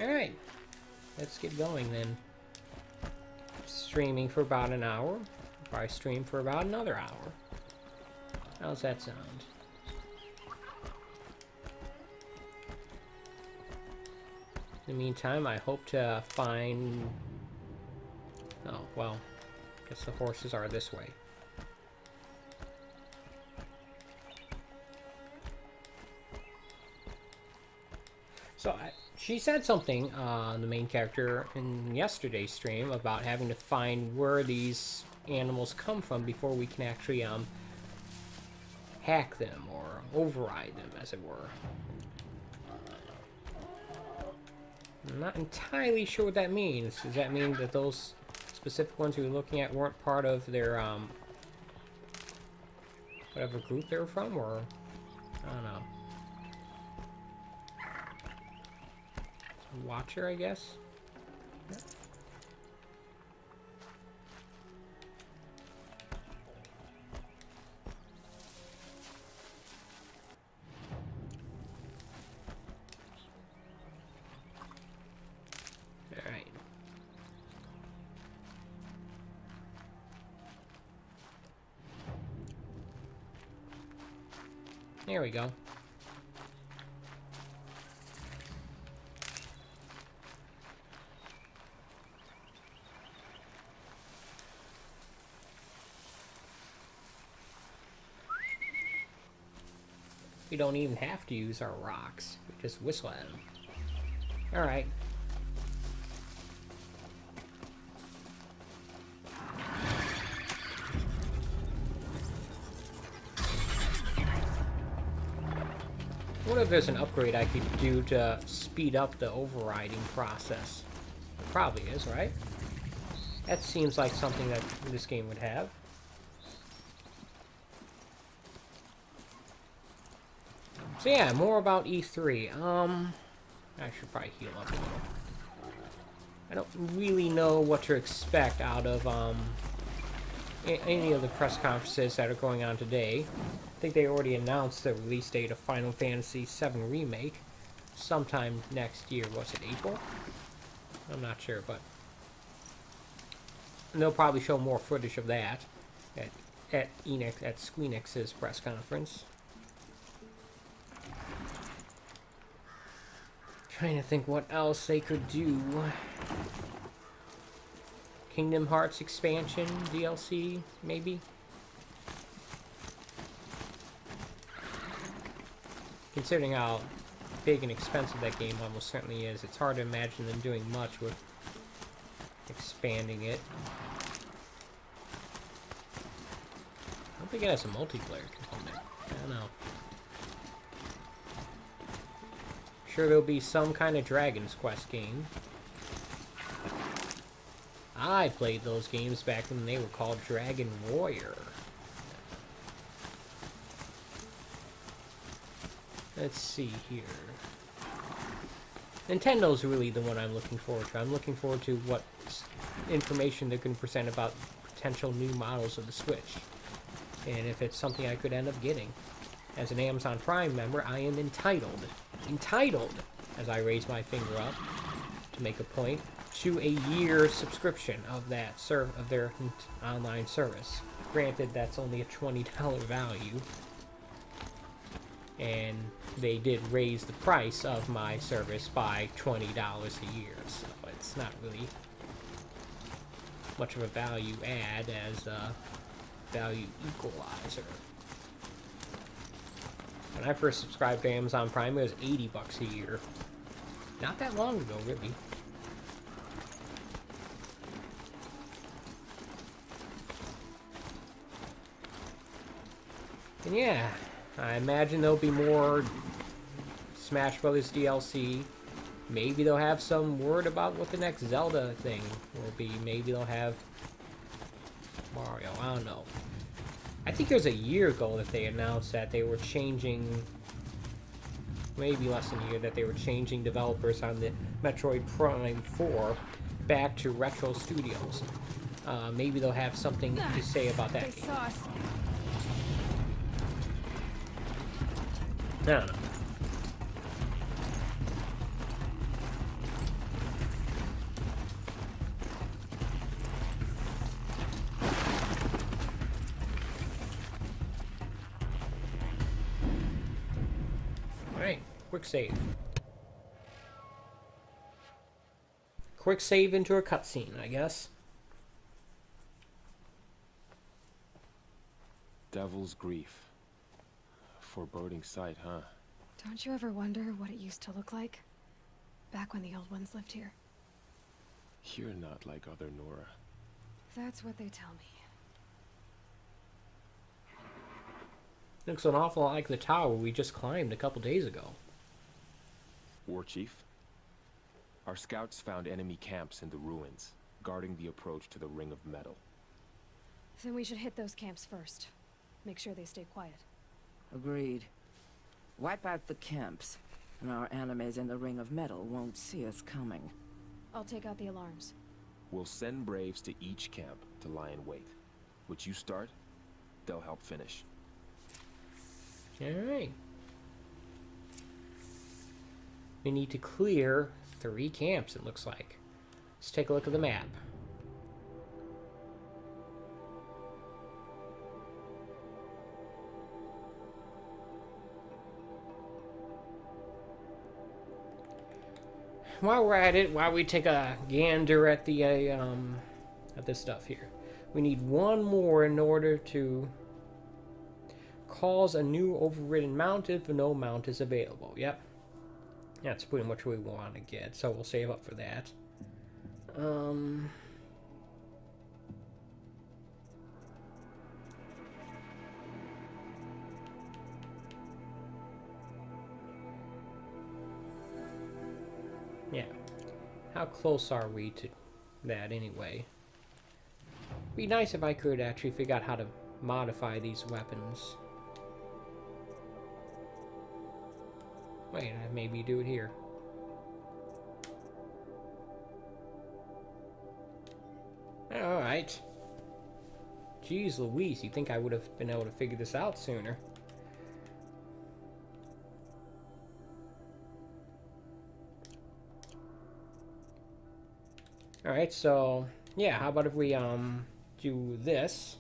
Alright, let's get going then. Streaming for about an hour. Probably stream for about another hour. How's that sound? In the meantime, I hope to find... Oh, well, I guess the horses are this way. So, she said something, the main character, in yesterday's stream about having to find where these animals come from before we can actually, hack them or override them, as it were. I'm not entirely sure what that means. Does that mean that those specific ones we were looking at weren't part of their, whatever group they were from, or... I don't know. Watcher, I guess? Alright. There we go. We don't even have to use our rocks. We just whistle at them. Alright. What if there's an upgrade I could do to speed up the overriding process? There probably is, right? That seems like something that this game would have. So yeah, more about E3. I should probably heal up a little. I don't really know what to expect out of any of the press conferences that are going on today. I think they already announced the release date of Final Fantasy VII Remake sometime next year. Was it April? I'm not sure, but and they'll probably show more footage of that at Squeenix's press conference. Trying to think what else they could do. Kingdom Hearts expansion, DLC, maybe? Considering how big and expensive that game almost certainly is, it's hard to imagine them doing much with expanding it. I don't think it has a multiplayer component. I don't know. Sure, there'll be some kind of Dragon's Quest game. I played those games back when they were called Dragon Warrior. Let's see here. Nintendo's really the one I'm looking forward to. I'm looking forward to what information they're going to present about potential new models of the Switch. And if it's something I could end up getting. As an Amazon Prime member, I am entitled, as I raise my finger up to make a point, to a year subscription of that of their online service. Granted, that's only a $20 value, and they did raise the price of my service by $20 a year, so it's not really much of a value add as a value equalizer. When I first subscribed to Amazon Prime, it was $80 a year. Not that long ago, really. And yeah, I imagine there'll be more Smash Brothers DLC. Maybe they'll have some word about what the next Zelda thing will be. Maybe they'll have Mario. I don't know. I think it was a year ago that they announced that they were changing, maybe less than a year, that they were changing developers on the Metroid Prime 4 back to Retro Studios. Maybe they'll have something to say about that They game. saw us. I don't know. Alright, quick save. Quick save into a cutscene, I guess. Devil's Grief. Foreboding sight, huh? Don't you ever wonder what it used to look like? Back when the old ones lived here. You're not like other Nora. That's what they tell me. Looks an awful lot like the tower we just climbed a couple days ago. War Chief? Our scouts found enemy camps in the ruins, guarding the approach to the Ring of Metal. Then we should hit those camps first. Make sure they stay quiet. Agreed. Wipe out the camps, and our enemies in the Ring of Metal won't see us coming. I'll take out the alarms. We'll send Braves to each camp to lie in wait. What you start, they'll help finish. Alright. We need to clear 3 camps, it looks like. Let's take a look at the map. While we're at it, while we take a gander at the at this stuff here, we need one more in order to cause a new overridden mount if no mount is available. Yep, that's pretty much what we want to get. So we'll save up for that. Yeah. How close are we to that anyway? Be nice if I could actually figure out how to modify these weapons. Wait, maybe do it here. Alright. Jeez Louise, you'd think I would have been able to figure this out sooner. Alright, so yeah, how about if we do this?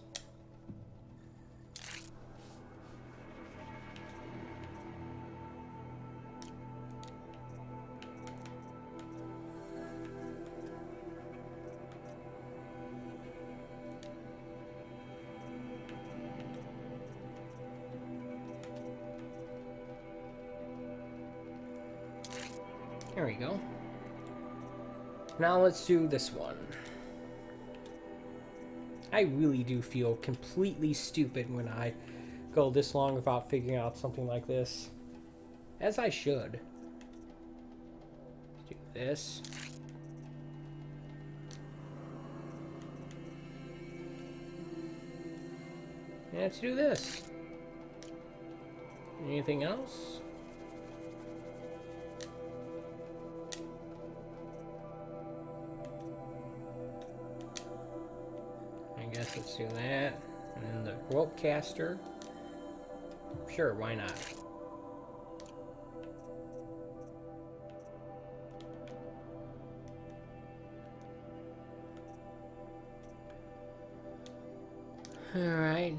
There we go. Now let's do this one. I really do feel completely stupid when I go this long without figuring out something like this. As I should. Let's do this. And let's do this. Anything else? I guess let's do that. And then the rope caster. Sure, why not? Alright.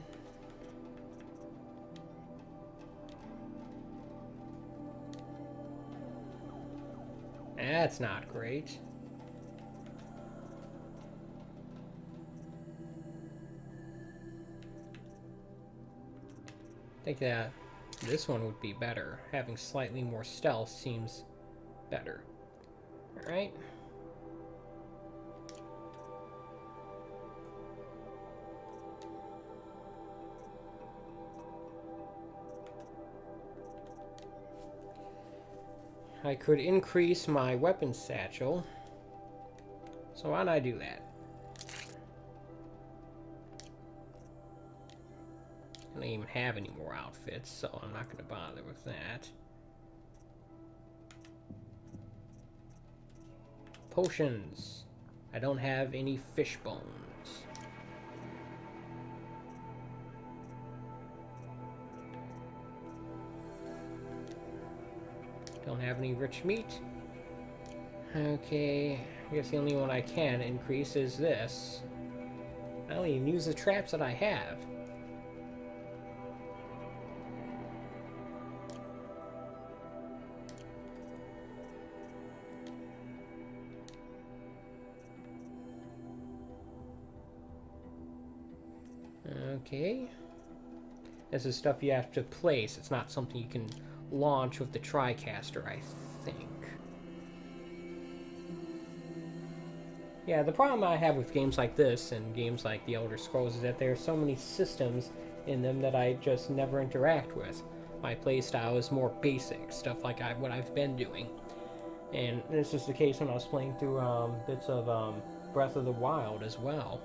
That's not great. I think that this one would be better. Having slightly more stealth seems better. Alright. I could increase my weapon satchel. So why don't I do that? I don't even have any more outfits, so I'm not going to bother with that. Potions. I don't have any fish bones. Don't have any rich meat. Okay, I guess the only one I can increase is this. I don't even use the traps that I have. Okay. This is stuff you have to place. It's not something you can launch with the TriCaster, I think. Yeah, the problem I have with games like this and games like The Elder Scrolls is that there are so many systems in them that I just never interact with. My playstyle is more basic, stuff like what I've been doing. And this is the case when I was playing through bits of Breath of the Wild as well.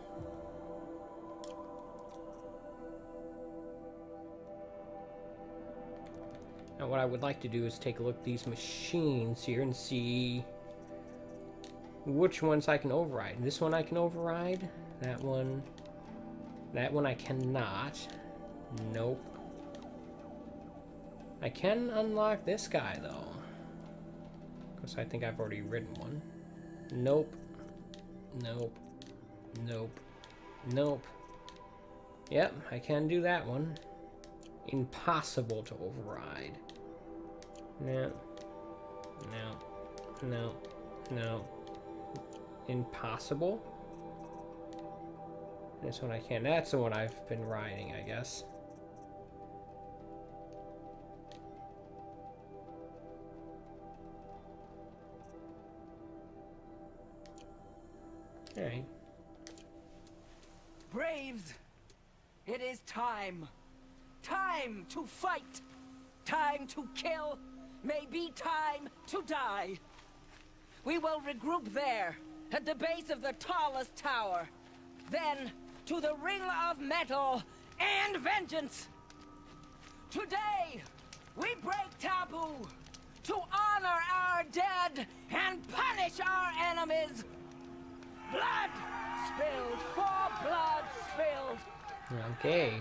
Now what I would like to do is take a look at these machines here and see which ones I can override. This one I can override. That one I cannot. Nope. I can unlock this guy though. Because I think I've already ridden one. Nope. Nope. Nope. Nope. Yep, I can do that one. Impossible to override. No. No. No. No. Impossible. This one I can. That's the one I've been riding, I guess. Alright. Braves, it is time. Time to fight. Time to kill. Maybe time to die. We will regroup there, at the base of the tallest tower. Then, to the Ring of Metal and Vengeance. Today, we break taboo to honor our dead and punish our enemies. Blood spilled for blood spilled. Okay.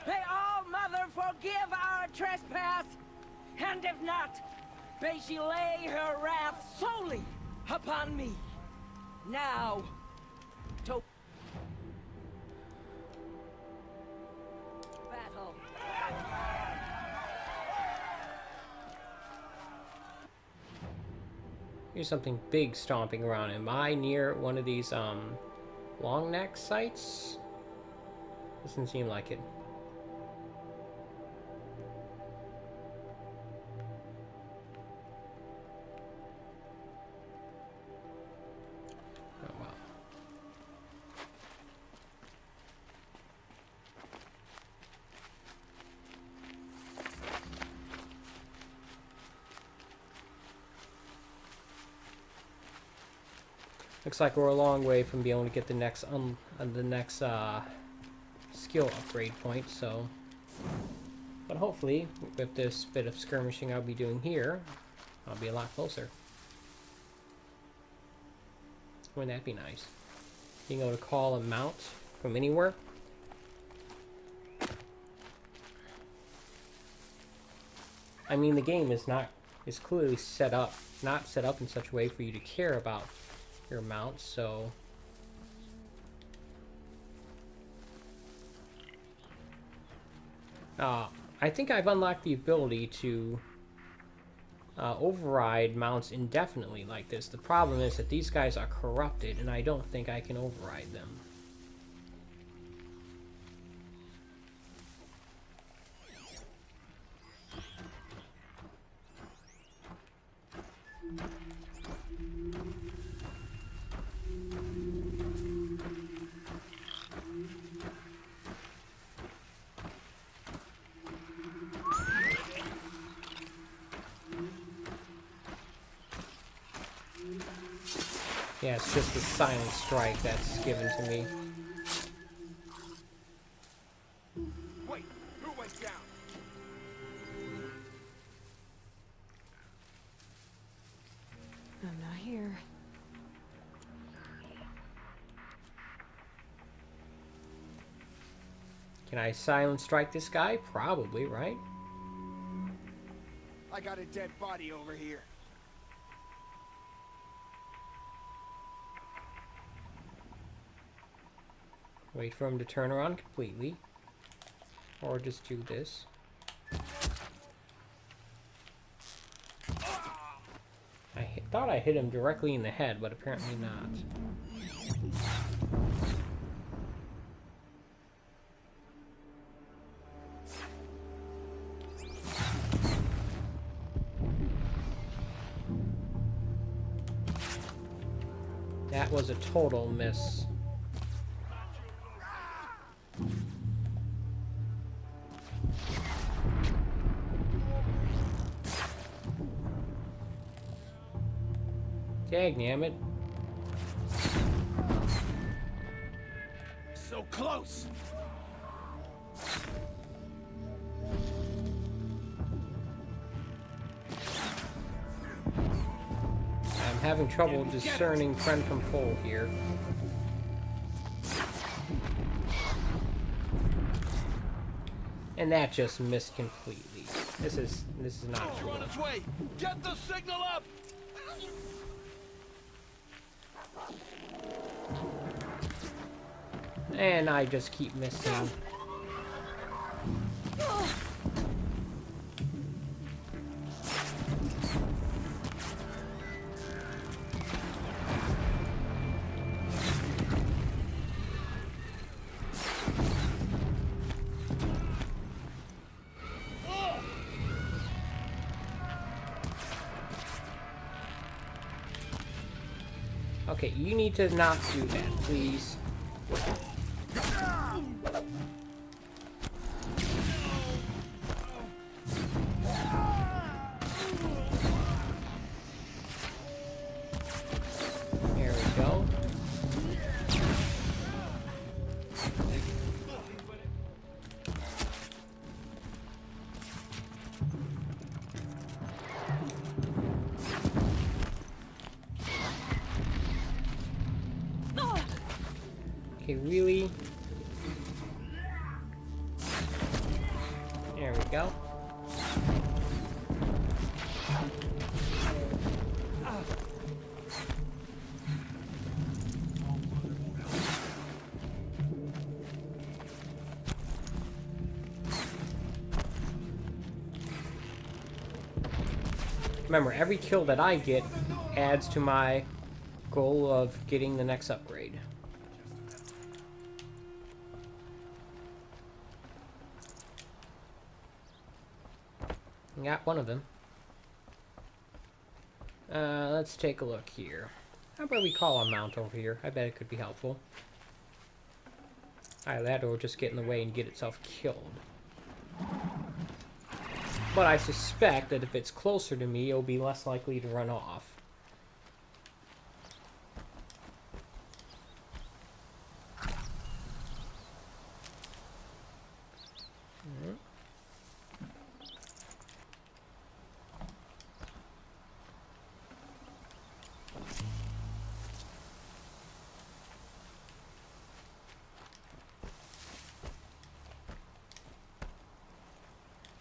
May All-Mother forgive our trespass, and if not, may she lay her wrath solely upon me. Now, to battle. Here's something big stomping around. Am I near one of these long neck sites? Doesn't seem like it. Oh wow. Looks like we're a long way from being able to get the next skill upgrade point, so... But hopefully, with this bit of skirmishing I'll be doing here, I'll be a lot closer. Wouldn't that be nice? Being able to call a mount from anywhere. I mean, the game is clearly not set up in such a way for you to care about your mount, so... I think I've unlocked the ability to override mounts indefinitely like this. The problem is that these guys are corrupted, and I don't think I can override them. Yeah, it's just the silent strike that's given to me. Wait, your way down. I'm not here. Can I silent strike this guy? Probably, right? I got a dead body over here. Wait for him to turn around completely. Or just do this. Thought I hit him directly in the head, but apparently not. That was a total miss. Dang it. So close. I'm having trouble discerning friend from foe here. And that just missed completely. This is not true. On its way. Get the signal up. And I just keep missing. Okay, you need to not do that, please. There we go. Okay, really? There we go. Remember, every kill that I get adds to my goal of getting the next upgrade. Got one of them. Let's take a look here. How about we call a mount over here? I bet it could be helpful. Either that or just get in the way and get itself killed. But I suspect that if it's closer to me, it'll be less likely to run off.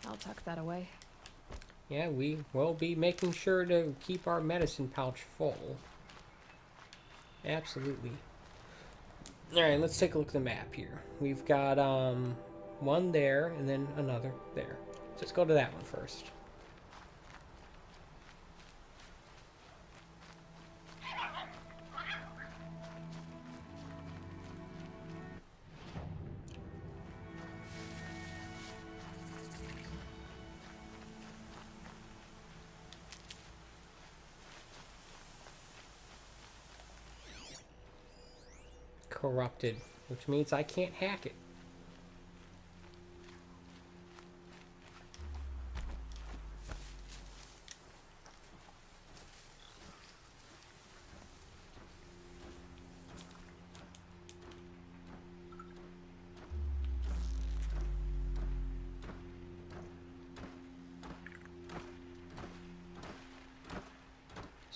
I'll tuck that away. Yeah, we will be making sure to keep our medicine pouch full. Absolutely. Alright, let's take a look at the map here. We've got one there and then another there. So let's go to that one first. Corrupted, which means I can't hack it.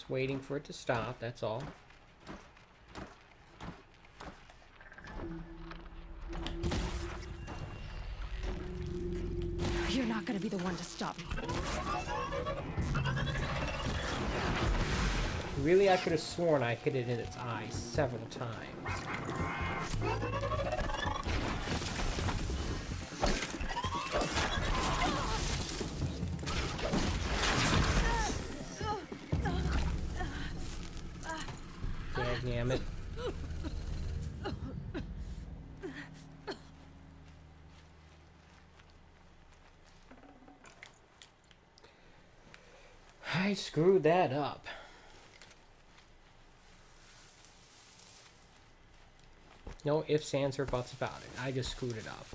Just waiting for it to stop, that's all. You're not gonna be the one to stop me. Really, I could have sworn I hit it in its eye several times. Damn it. I screwed that up. No ifs, ands, or buts about it. I just screwed it up.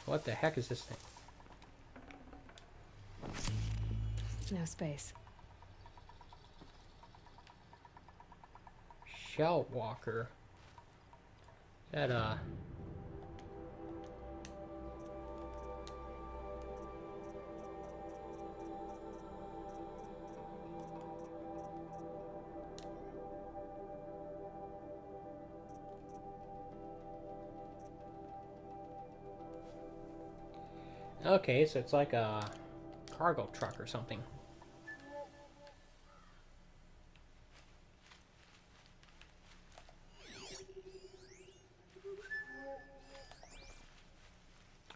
What the heck is this thing? No space. Shell walker. That, Okay, so it's like a cargo truck or something.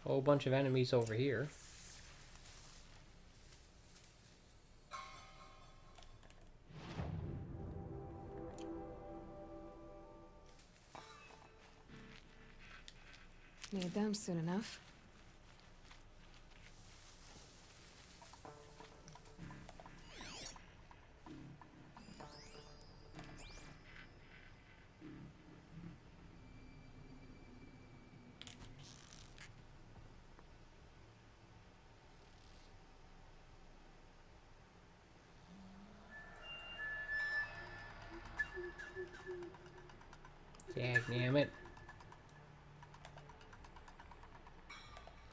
Whole bunch of enemies over here. Need them soon enough. Damn it.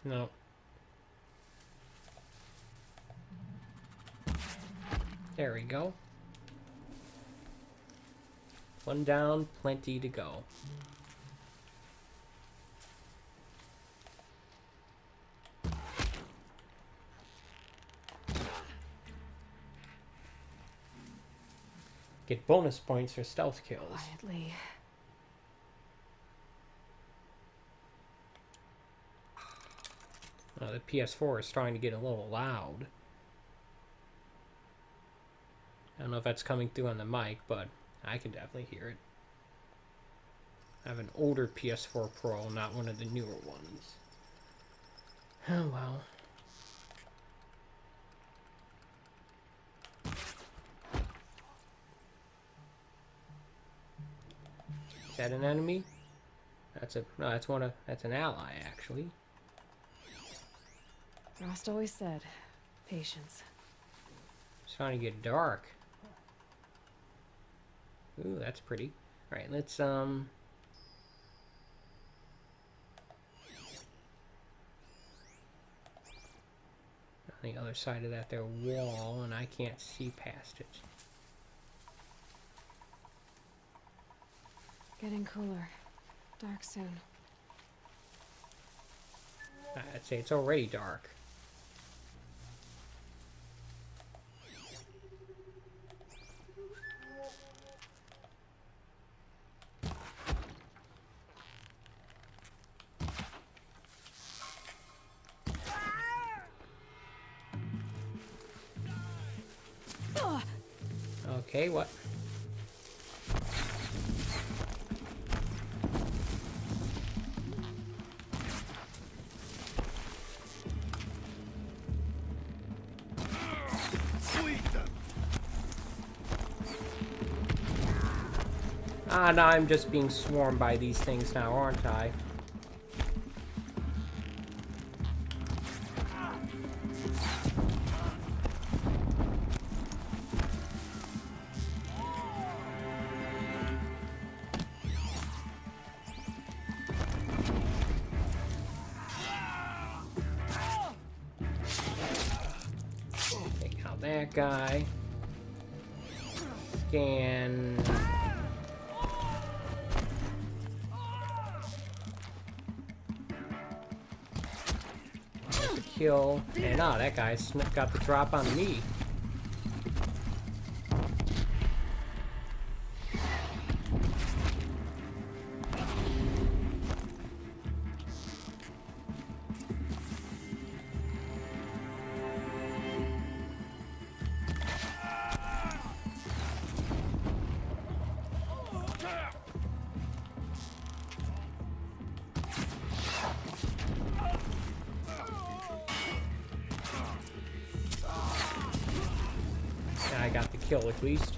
No. There we go. One down, plenty to go. Get bonus points for stealth kills. Quietly. The PS4 is starting to get a little loud. I don't know if that's coming through on the mic, but I can definitely hear it. I have an older PS4 Pro, not one of the newer ones. Oh well. Is that an enemy? That's a no. That's an ally actually. Rost always said, patience. It's starting to get dark. Ooh, that's pretty. All right, let's on the other side of that there wall, and I can't see past it. Getting cooler. Dark soon. I'd say it's already dark. Okay, what? Ah, now I'm just being swarmed by these things now, aren't I? Take out that guy. scan. There's a kill. And that guy got the drop on me. I got the kill at least.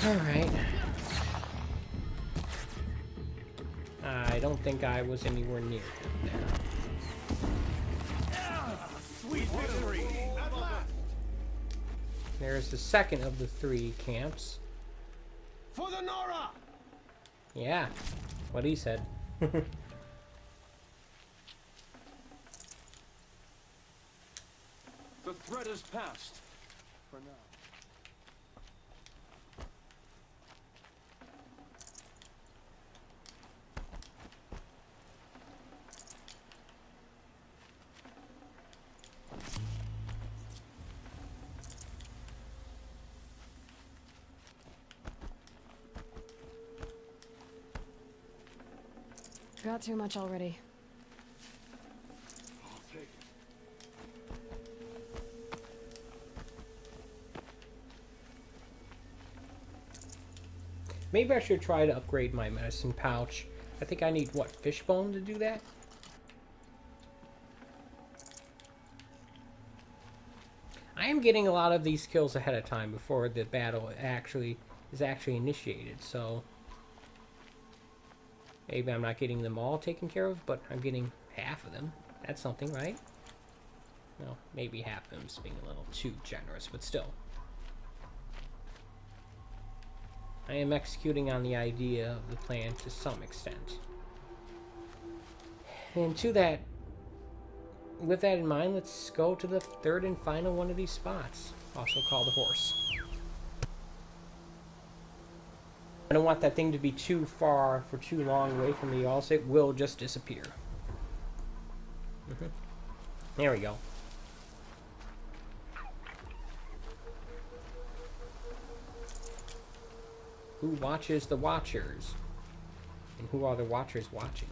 Alright. I don't think I was anywhere near him there. Sweet victory! At last! There's the second of the 3 camps. For the Nora! Yeah, what he said. The threat is past. For now. Got too much already. I'll take it. Maybe I should try to upgrade my medicine pouch. I think I need, what, fishbone to do that? I am getting a lot of these kills ahead of time before the battle is actually initiated, so maybe I'm not getting them all taken care of, but I'm getting half of them. That's something, right? Well, maybe half of them is being a little too generous, but still. I am executing on the idea of the plan to some extent. And with that in mind, let's go to the third and final one of these spots, also called the horse. I don't want that thing to be too far for too long away from me, or else it will just disappear. There we go. Who watches the watchers? And who are the watchers watching?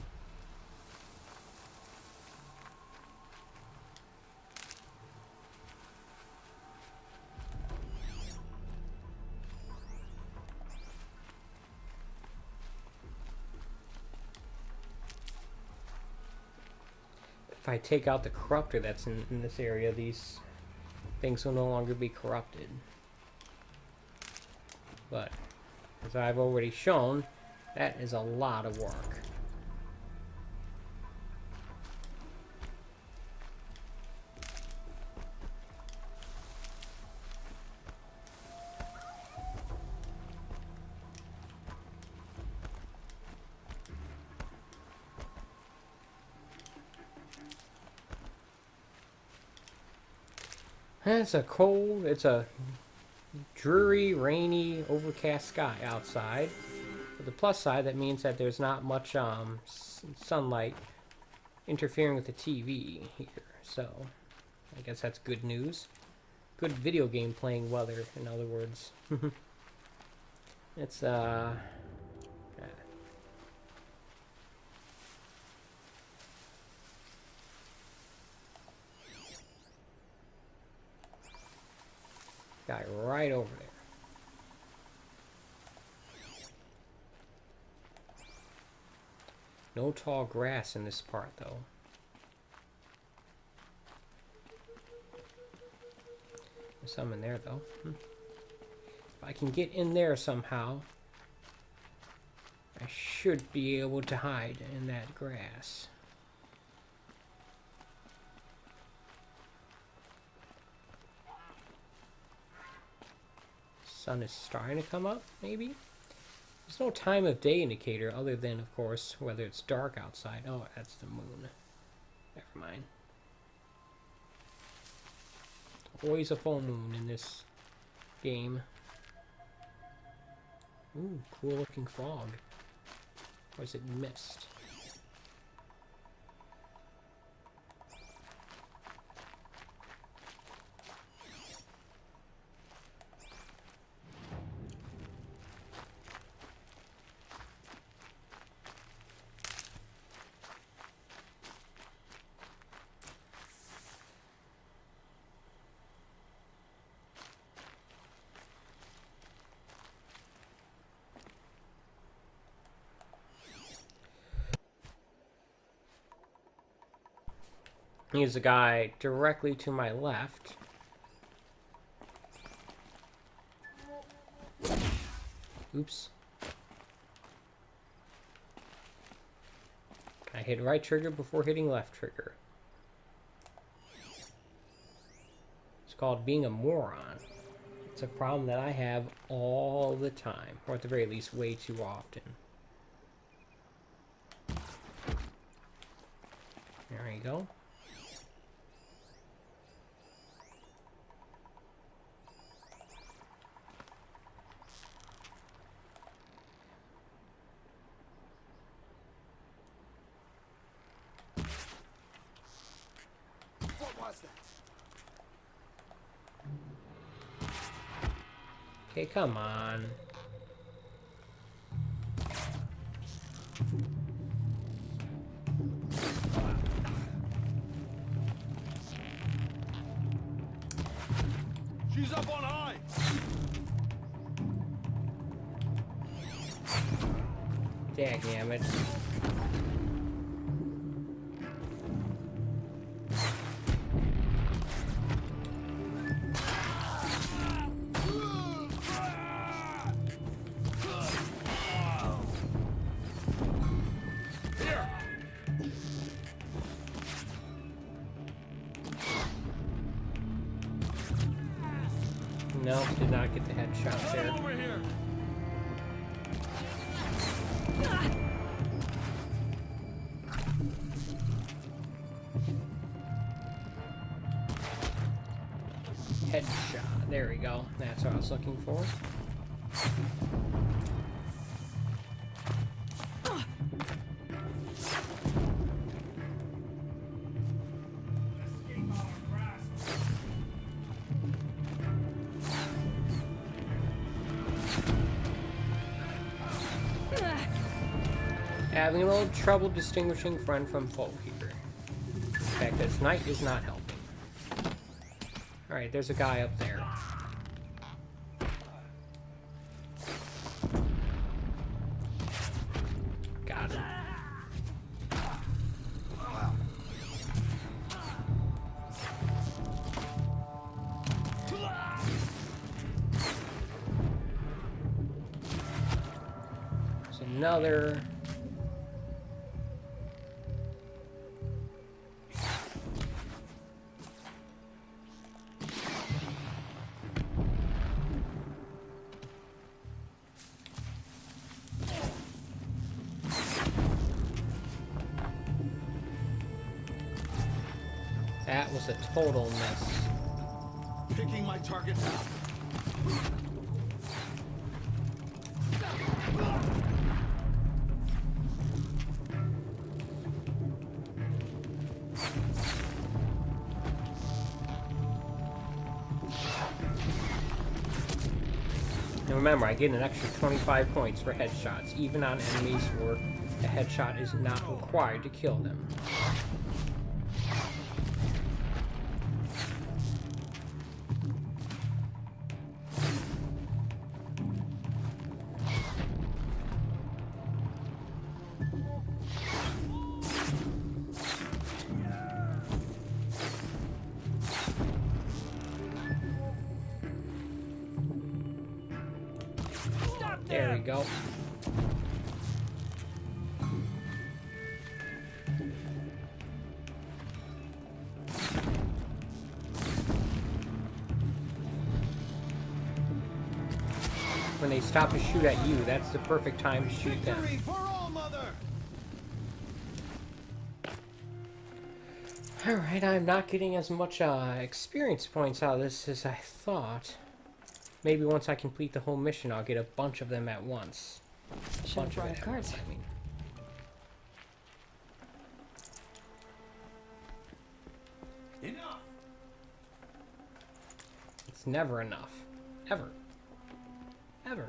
If I take out the corruptor that's in this area, these things will no longer be corrupted. But as I've already shown, that is a lot of work. It's a dreary, rainy, overcast sky outside. For the plus side, that means that there's not much sunlight interfering with the TV here. So, I guess that's good news. Good video game playing weather, in other words. It's, guy right over there. No tall grass in this part, though. There's some in there, though. If I can get in there somehow, I should be able to hide in that grass. Sun is starting to come up, maybe? There's no time of day indicator other than, of course, whether it's dark outside. Oh, that's the moon. Never mind. Always a full moon in this game. Ooh, cool looking fog. Or is it mist? Here's a guy directly to my left. Oops. I hit right trigger before hitting left trigger. It's called being a moron. It's a problem that I have all the time, or at the very least way too often. There you go. Okay, come on. She's up on high. Dadgummit. Nope, did not get the headshot there. Over here. Headshot. There we go. That's what I was looking for. Having a little trouble distinguishing friend from foe here. In fact, this knight is not helping. Alright, there's a guy up there. Got him. There's another. That was a total miss. Picking my target now. And remember, I get an extra 25 points for headshots, even on enemies where a headshot is not required to kill them. There we go. When they stop to shoot at you, that's the perfect time to shoot them. Victory for all, Mother. Alright, I'm not getting as much experience points out of this as I thought. Maybe once I complete the whole mission, I'll get a bunch of them at once. Should have Bunch of brought it our at cards. once, I mean. Enough! It's never enough. Ever. Ever.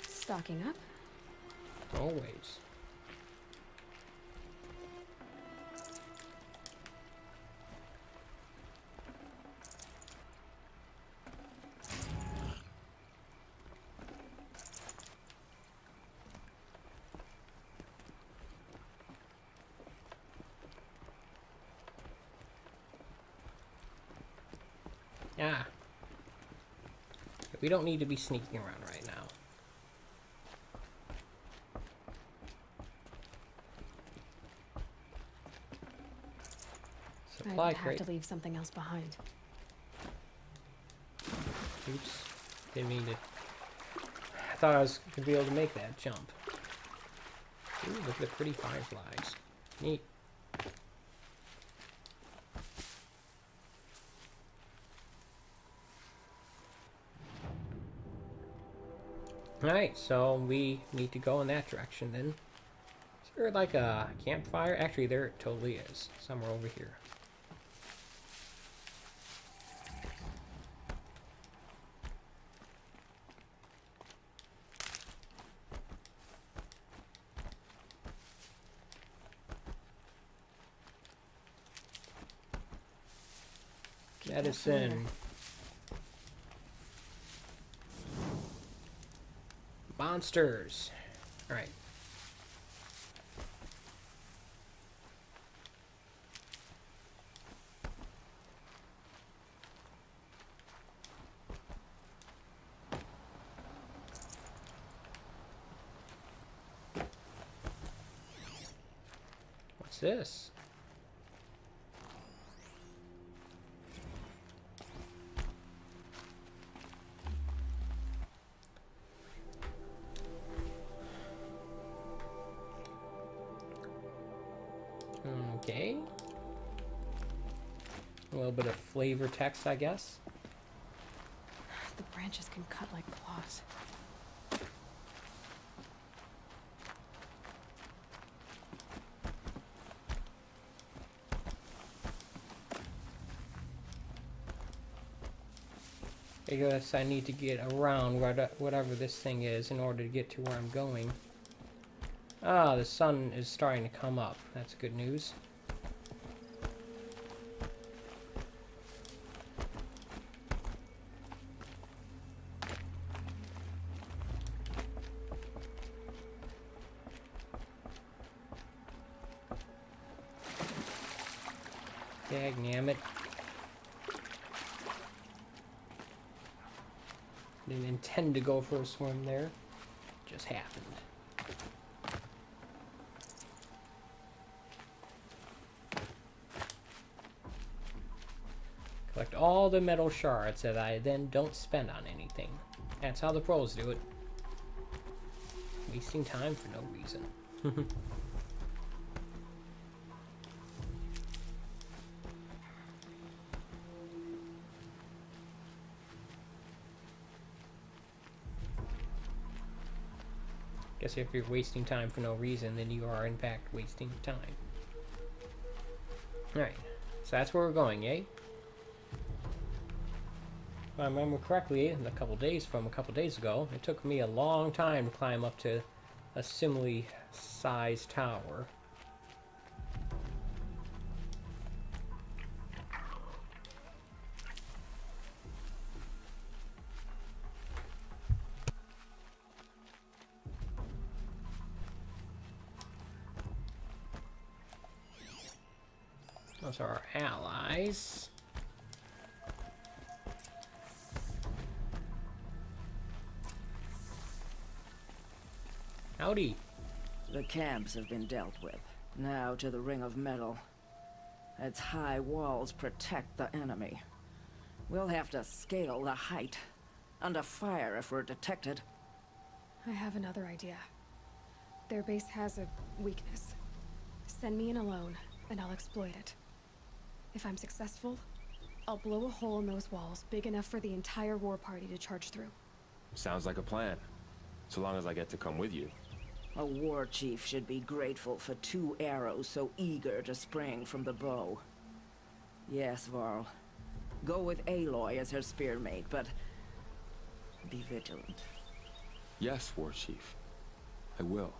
Stocking up. Always. Yeah. We don't need to be sneaking around right now. Supply I'd have crate. to leave something else behind. Oops. Didn't mean to. I thought I was going to be able to make that jump. Ooh, look at the pretty fireflies. Neat. Alright, so we need to go in that direction then. Is there like a campfire? Actually, there it totally is. Somewhere over here. Keep that Medicine. familiar. Monsters. Alright. What's this? Okay. A little bit of flavor text, I guess. The branches can cut like claws. I guess I need to get around whatever this thing is in order to get to where I'm going. Ah, the sun is starting to come up. That's good news. Dagnammit. Didn't intend to go for a swim there. Just happened. Collect all the metal shards that I then don't spend on anything. That's how the pros do it. Wasting time for no reason. Guess if you're wasting time for no reason, then you are in fact wasting time. Alright, so that's where we're going, eh? If I remember correctly, a couple days ago, it took me a long time to climb up to a similarly sized tower. Those are our allies. Howdy. The camps have been dealt with. Now to the Ring of Metal. Its high walls protect the enemy. We'll have to scale the height. Under fire if we're detected. I have another idea. Their base has a weakness. Send me in alone, and I'll exploit it. If I'm successful, I'll blow a hole in those walls big enough for the entire war party to charge through. Sounds like a plan. So long as I get to come with you. A war chief should be grateful for 2 arrows so eager to spring from the bow. Yes, Varl. Go with Aloy as her spearmate, but be vigilant. Yes, War Chief. I will.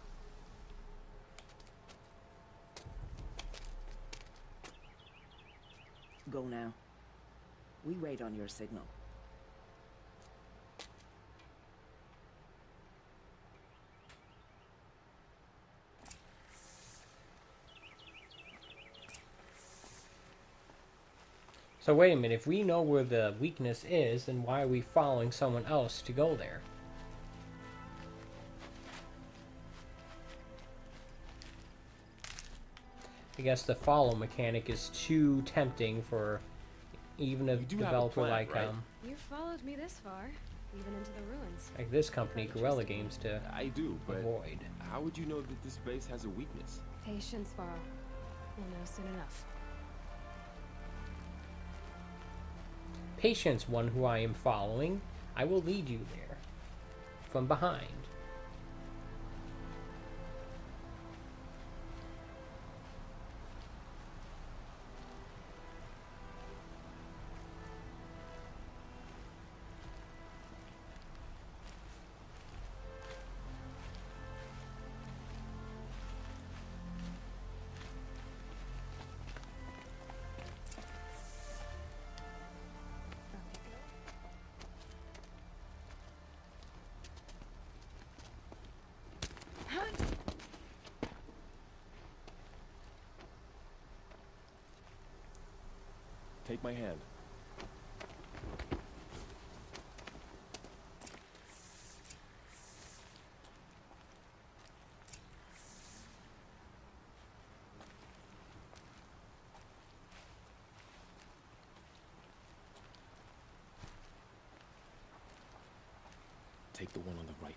Go now. We wait on your signal. So wait a minute, if we know where the weakness is, then why are we following someone else to go there? I guess the follow mechanic is too tempting for even a You do have a developer plan, like right? You followed me this far, even into the ruins. like this company, Guerrilla Games, to I do, but avoid. how would you know that this base has a weakness? Patience, Varl. We'll know soon enough. Patience, one who I am following. I will lead you there from behind. Take my hand. Take the one on the right.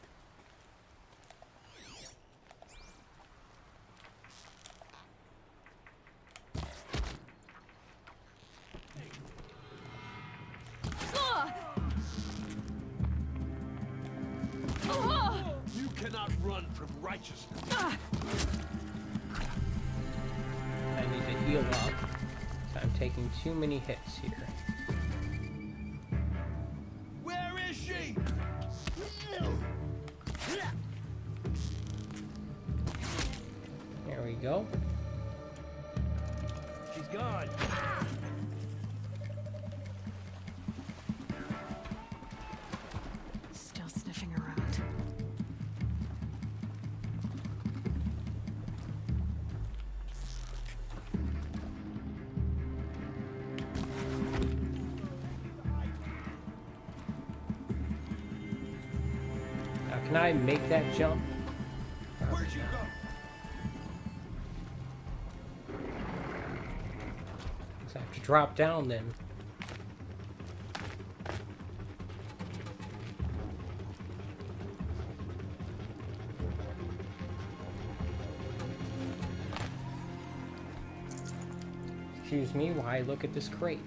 You cannot run from righteousness. I need to heal up. So I'm taking too many hits here. Where is she? There we go. She's gone. Still sniffing around. Now, can I make that jump? Where'd you go? So I have to drop down then. Excuse me while I look at this crate.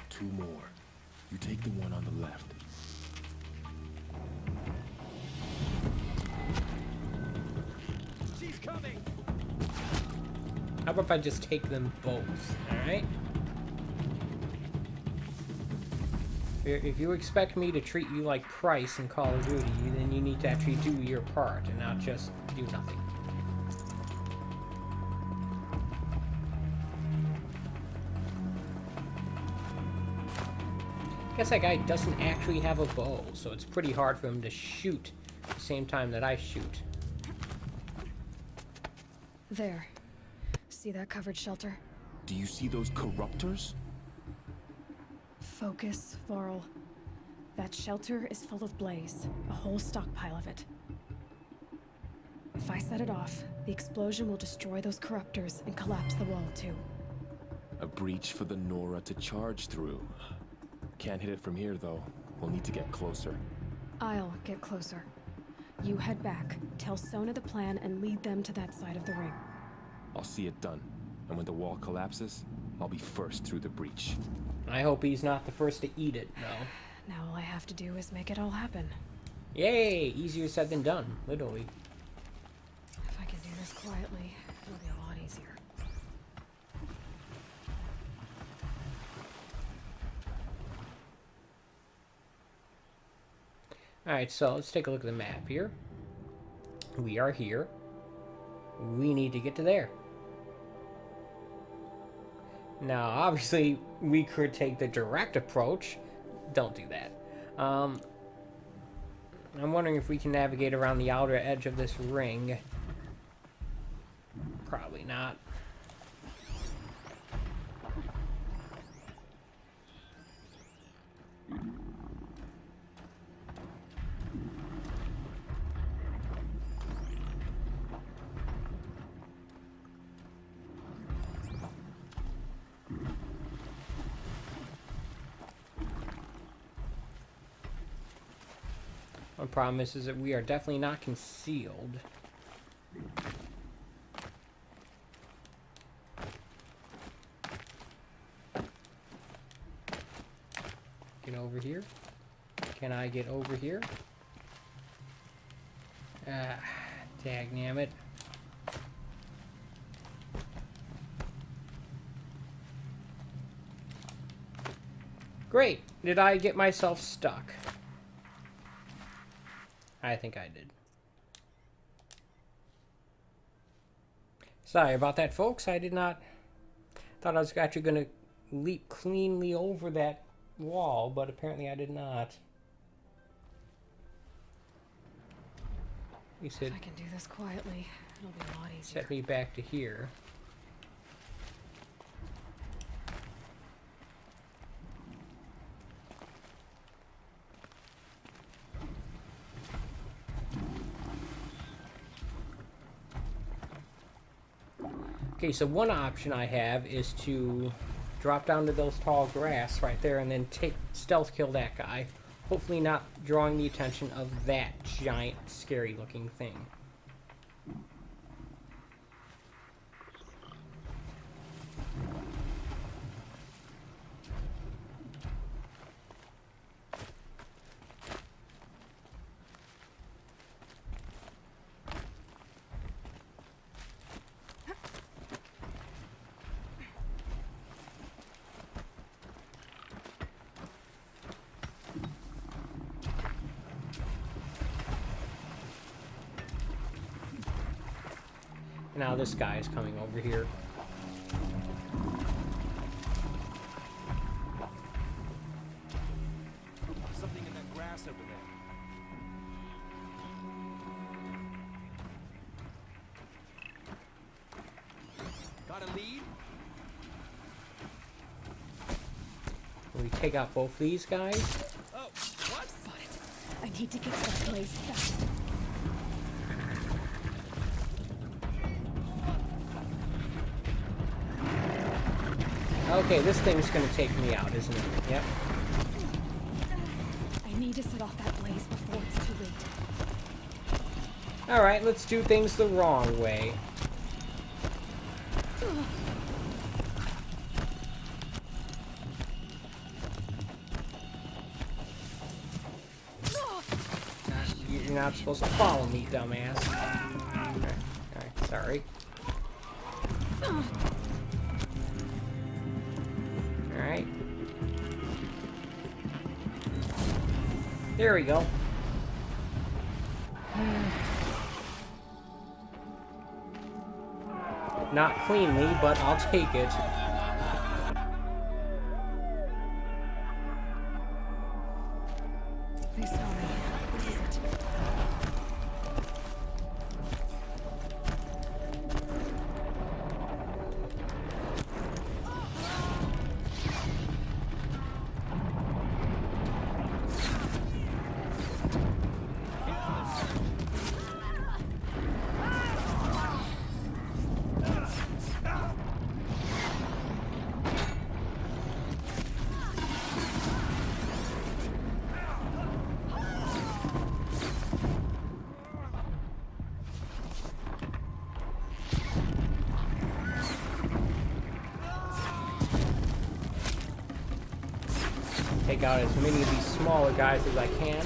Two more. You take the one on the left. She's coming. How about if I just take them both, alright? If you expect me to treat you like Price in Call of Duty, then you need to actually do your part and not just do nothing. I guess that guy doesn't actually have a bow, so it's pretty hard for him to shoot at the same time that I shoot. There. See that covered shelter? Do you see those corruptors? Focus, Varl. That shelter is full of blaze, a whole stockpile of it. If I set it off, the explosion will destroy those corruptors and collapse the wall too. A breach for the Nora to charge through. Can't hit it from here, though. We'll need to get closer. I'll get closer. You head back, tell Sona the plan, and lead them to that side of the ring. I'll see it done. And when the wall collapses, I'll be first through the breach. I hope he's not the first to eat it, though. Now all I have to do is make it all happen. Yay! Easier said than done, literally. If I can do this quietly, it'll be a lot easier. Alright, so let's take a look at the map here. We are here. We need to get to there. Now, obviously, we could take the direct approach. Don't do that. I'm wondering if we can navigate around the outer edge of this ring. Probably not. One problem is that we are definitely not concealed. Get over here. Can I get over here? Dagnammit. Great. Did I get myself stuck? I think I did. Sorry about that, folks. I did not... Thought I was actually going to leap cleanly over that wall, but apparently I did not. You said... If I can do this quietly, it'll be a lot easier. Set me back to here. Okay, so one option I have is to drop down to those tall grass right there and then stealth kill that guy. Hopefully not drawing the attention of that giant, scary looking thing. Now this guy is coming over here. Something in that grass over there. Got a lead? Will we take out both these guys? Oh, what? Spot it. I need to get to that blaze fast. Okay, this thing's gonna take me out, isn't it? Yep. I need to set off that blaze before it's too late. Alright, let's do things the wrong way. You're not supposed to follow me, dumbass. Okay. Alright, sorry. Alright. There we go. Not cleanly, but I'll take it. They saw me. This is it. take out as many of these smaller guys as I can.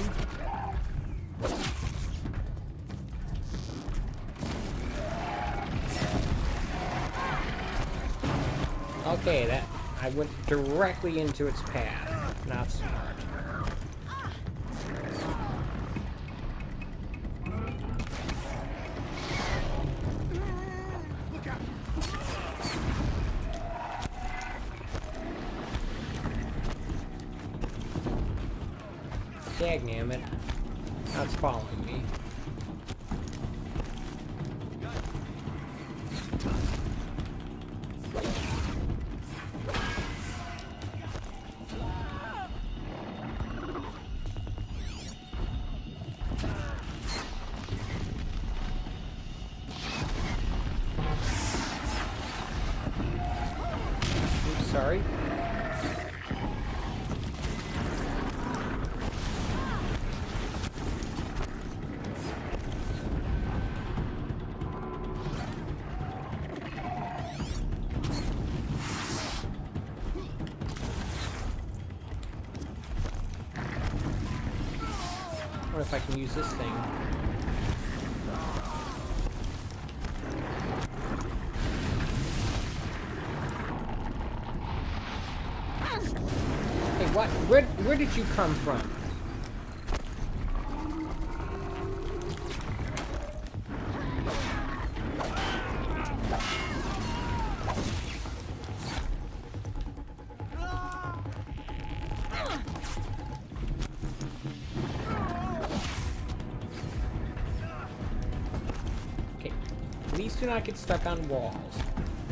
Okay, that I went directly into its path. Not smart. Dagnammit. Now it's following me. Oops, sorry. I wonder if I can use this thing. Hey, what? Where did you come from? Okay, please do not get stuck on walls.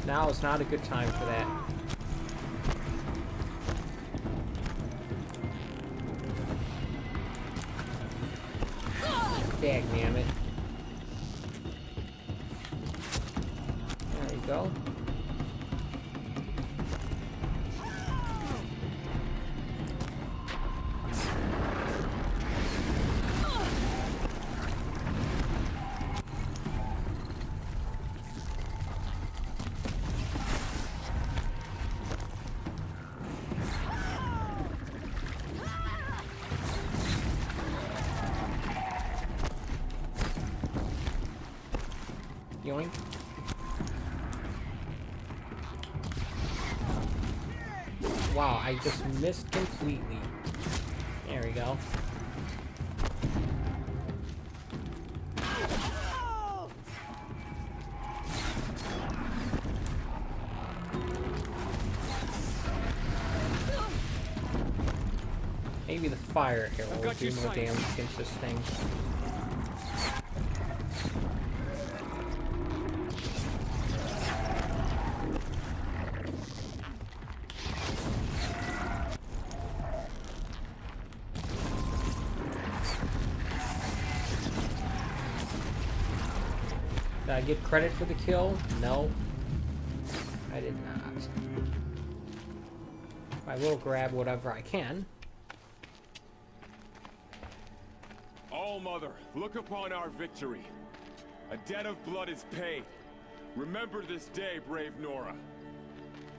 Now is not a good time for that. Dagnammit. There you go. Yoink. Wow, I just missed completely. There we go. Maybe the fire arrow will do more damage against this thing. Did I get credit for the kill? No. I did not. I will grab whatever I can. All-Mother, look upon our victory. A debt of blood is paid. Remember this day, brave Nora.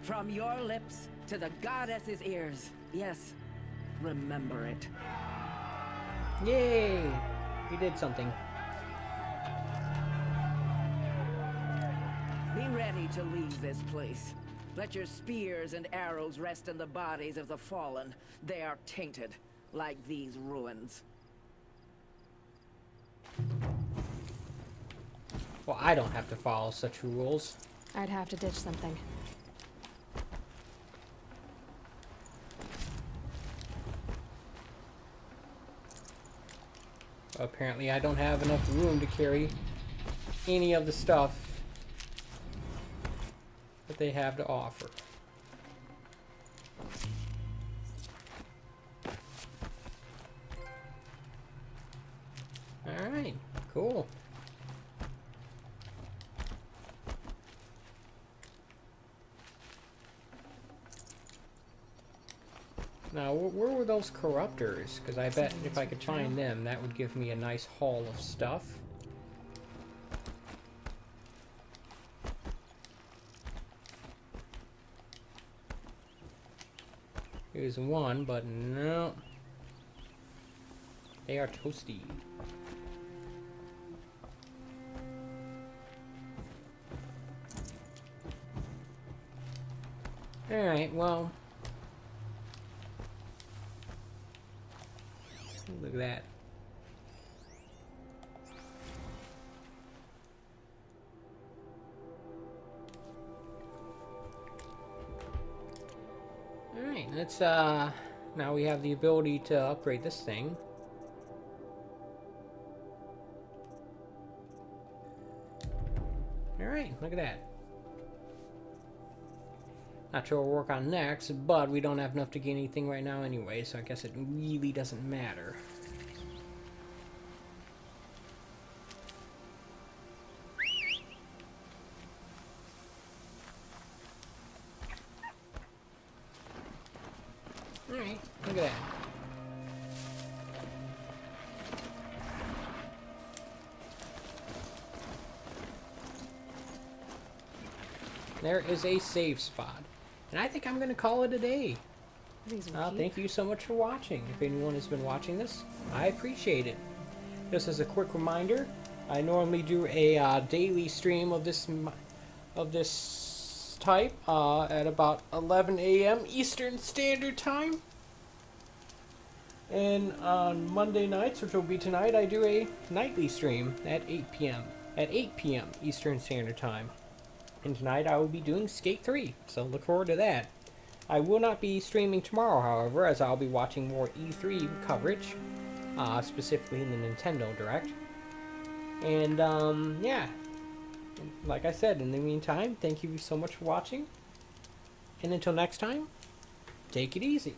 From your lips to the goddess's ears. Yes, remember it. Yay! We did something. Be ready to leave this place. Let your spears and arrows rest in the bodies of the fallen. They are tainted, like these ruins. Well, I don't have to follow such rules. I'd have to ditch something. Apparently, I don't have enough room to carry any of the stuff that they have to offer. Alright, cool. Now, where were those corruptors? Because I bet if I could find them, that would give me a nice haul of stuff. Here's one, but no. They are toasty. Alright, well. Look at that. Alright, let's now we have the ability to upgrade this thing. Alright, look at that. Not sure what we'll work on next, but we don't have enough to gain anything right now anyway, so I guess it really doesn't matter. Alright, look at that. There is a save spot. And I think I'm going to call it a day. These are cute. Thank you so much for watching. If anyone has been watching this, I appreciate it. Just as a quick reminder, I normally do a daily stream of this type at about 11 a.m. Eastern Standard Time. And on Monday nights, which will be tonight, I do a nightly stream at 8 p.m. At 8 p.m. Eastern Standard Time. And tonight I will be doing Skate 3, so look forward to that. I will not be streaming tomorrow, however, as I'll be watching more E3 coverage, specifically in the Nintendo Direct. And, yeah. Like I said, in the meantime, thank you so much for watching. And until next time, take it easy.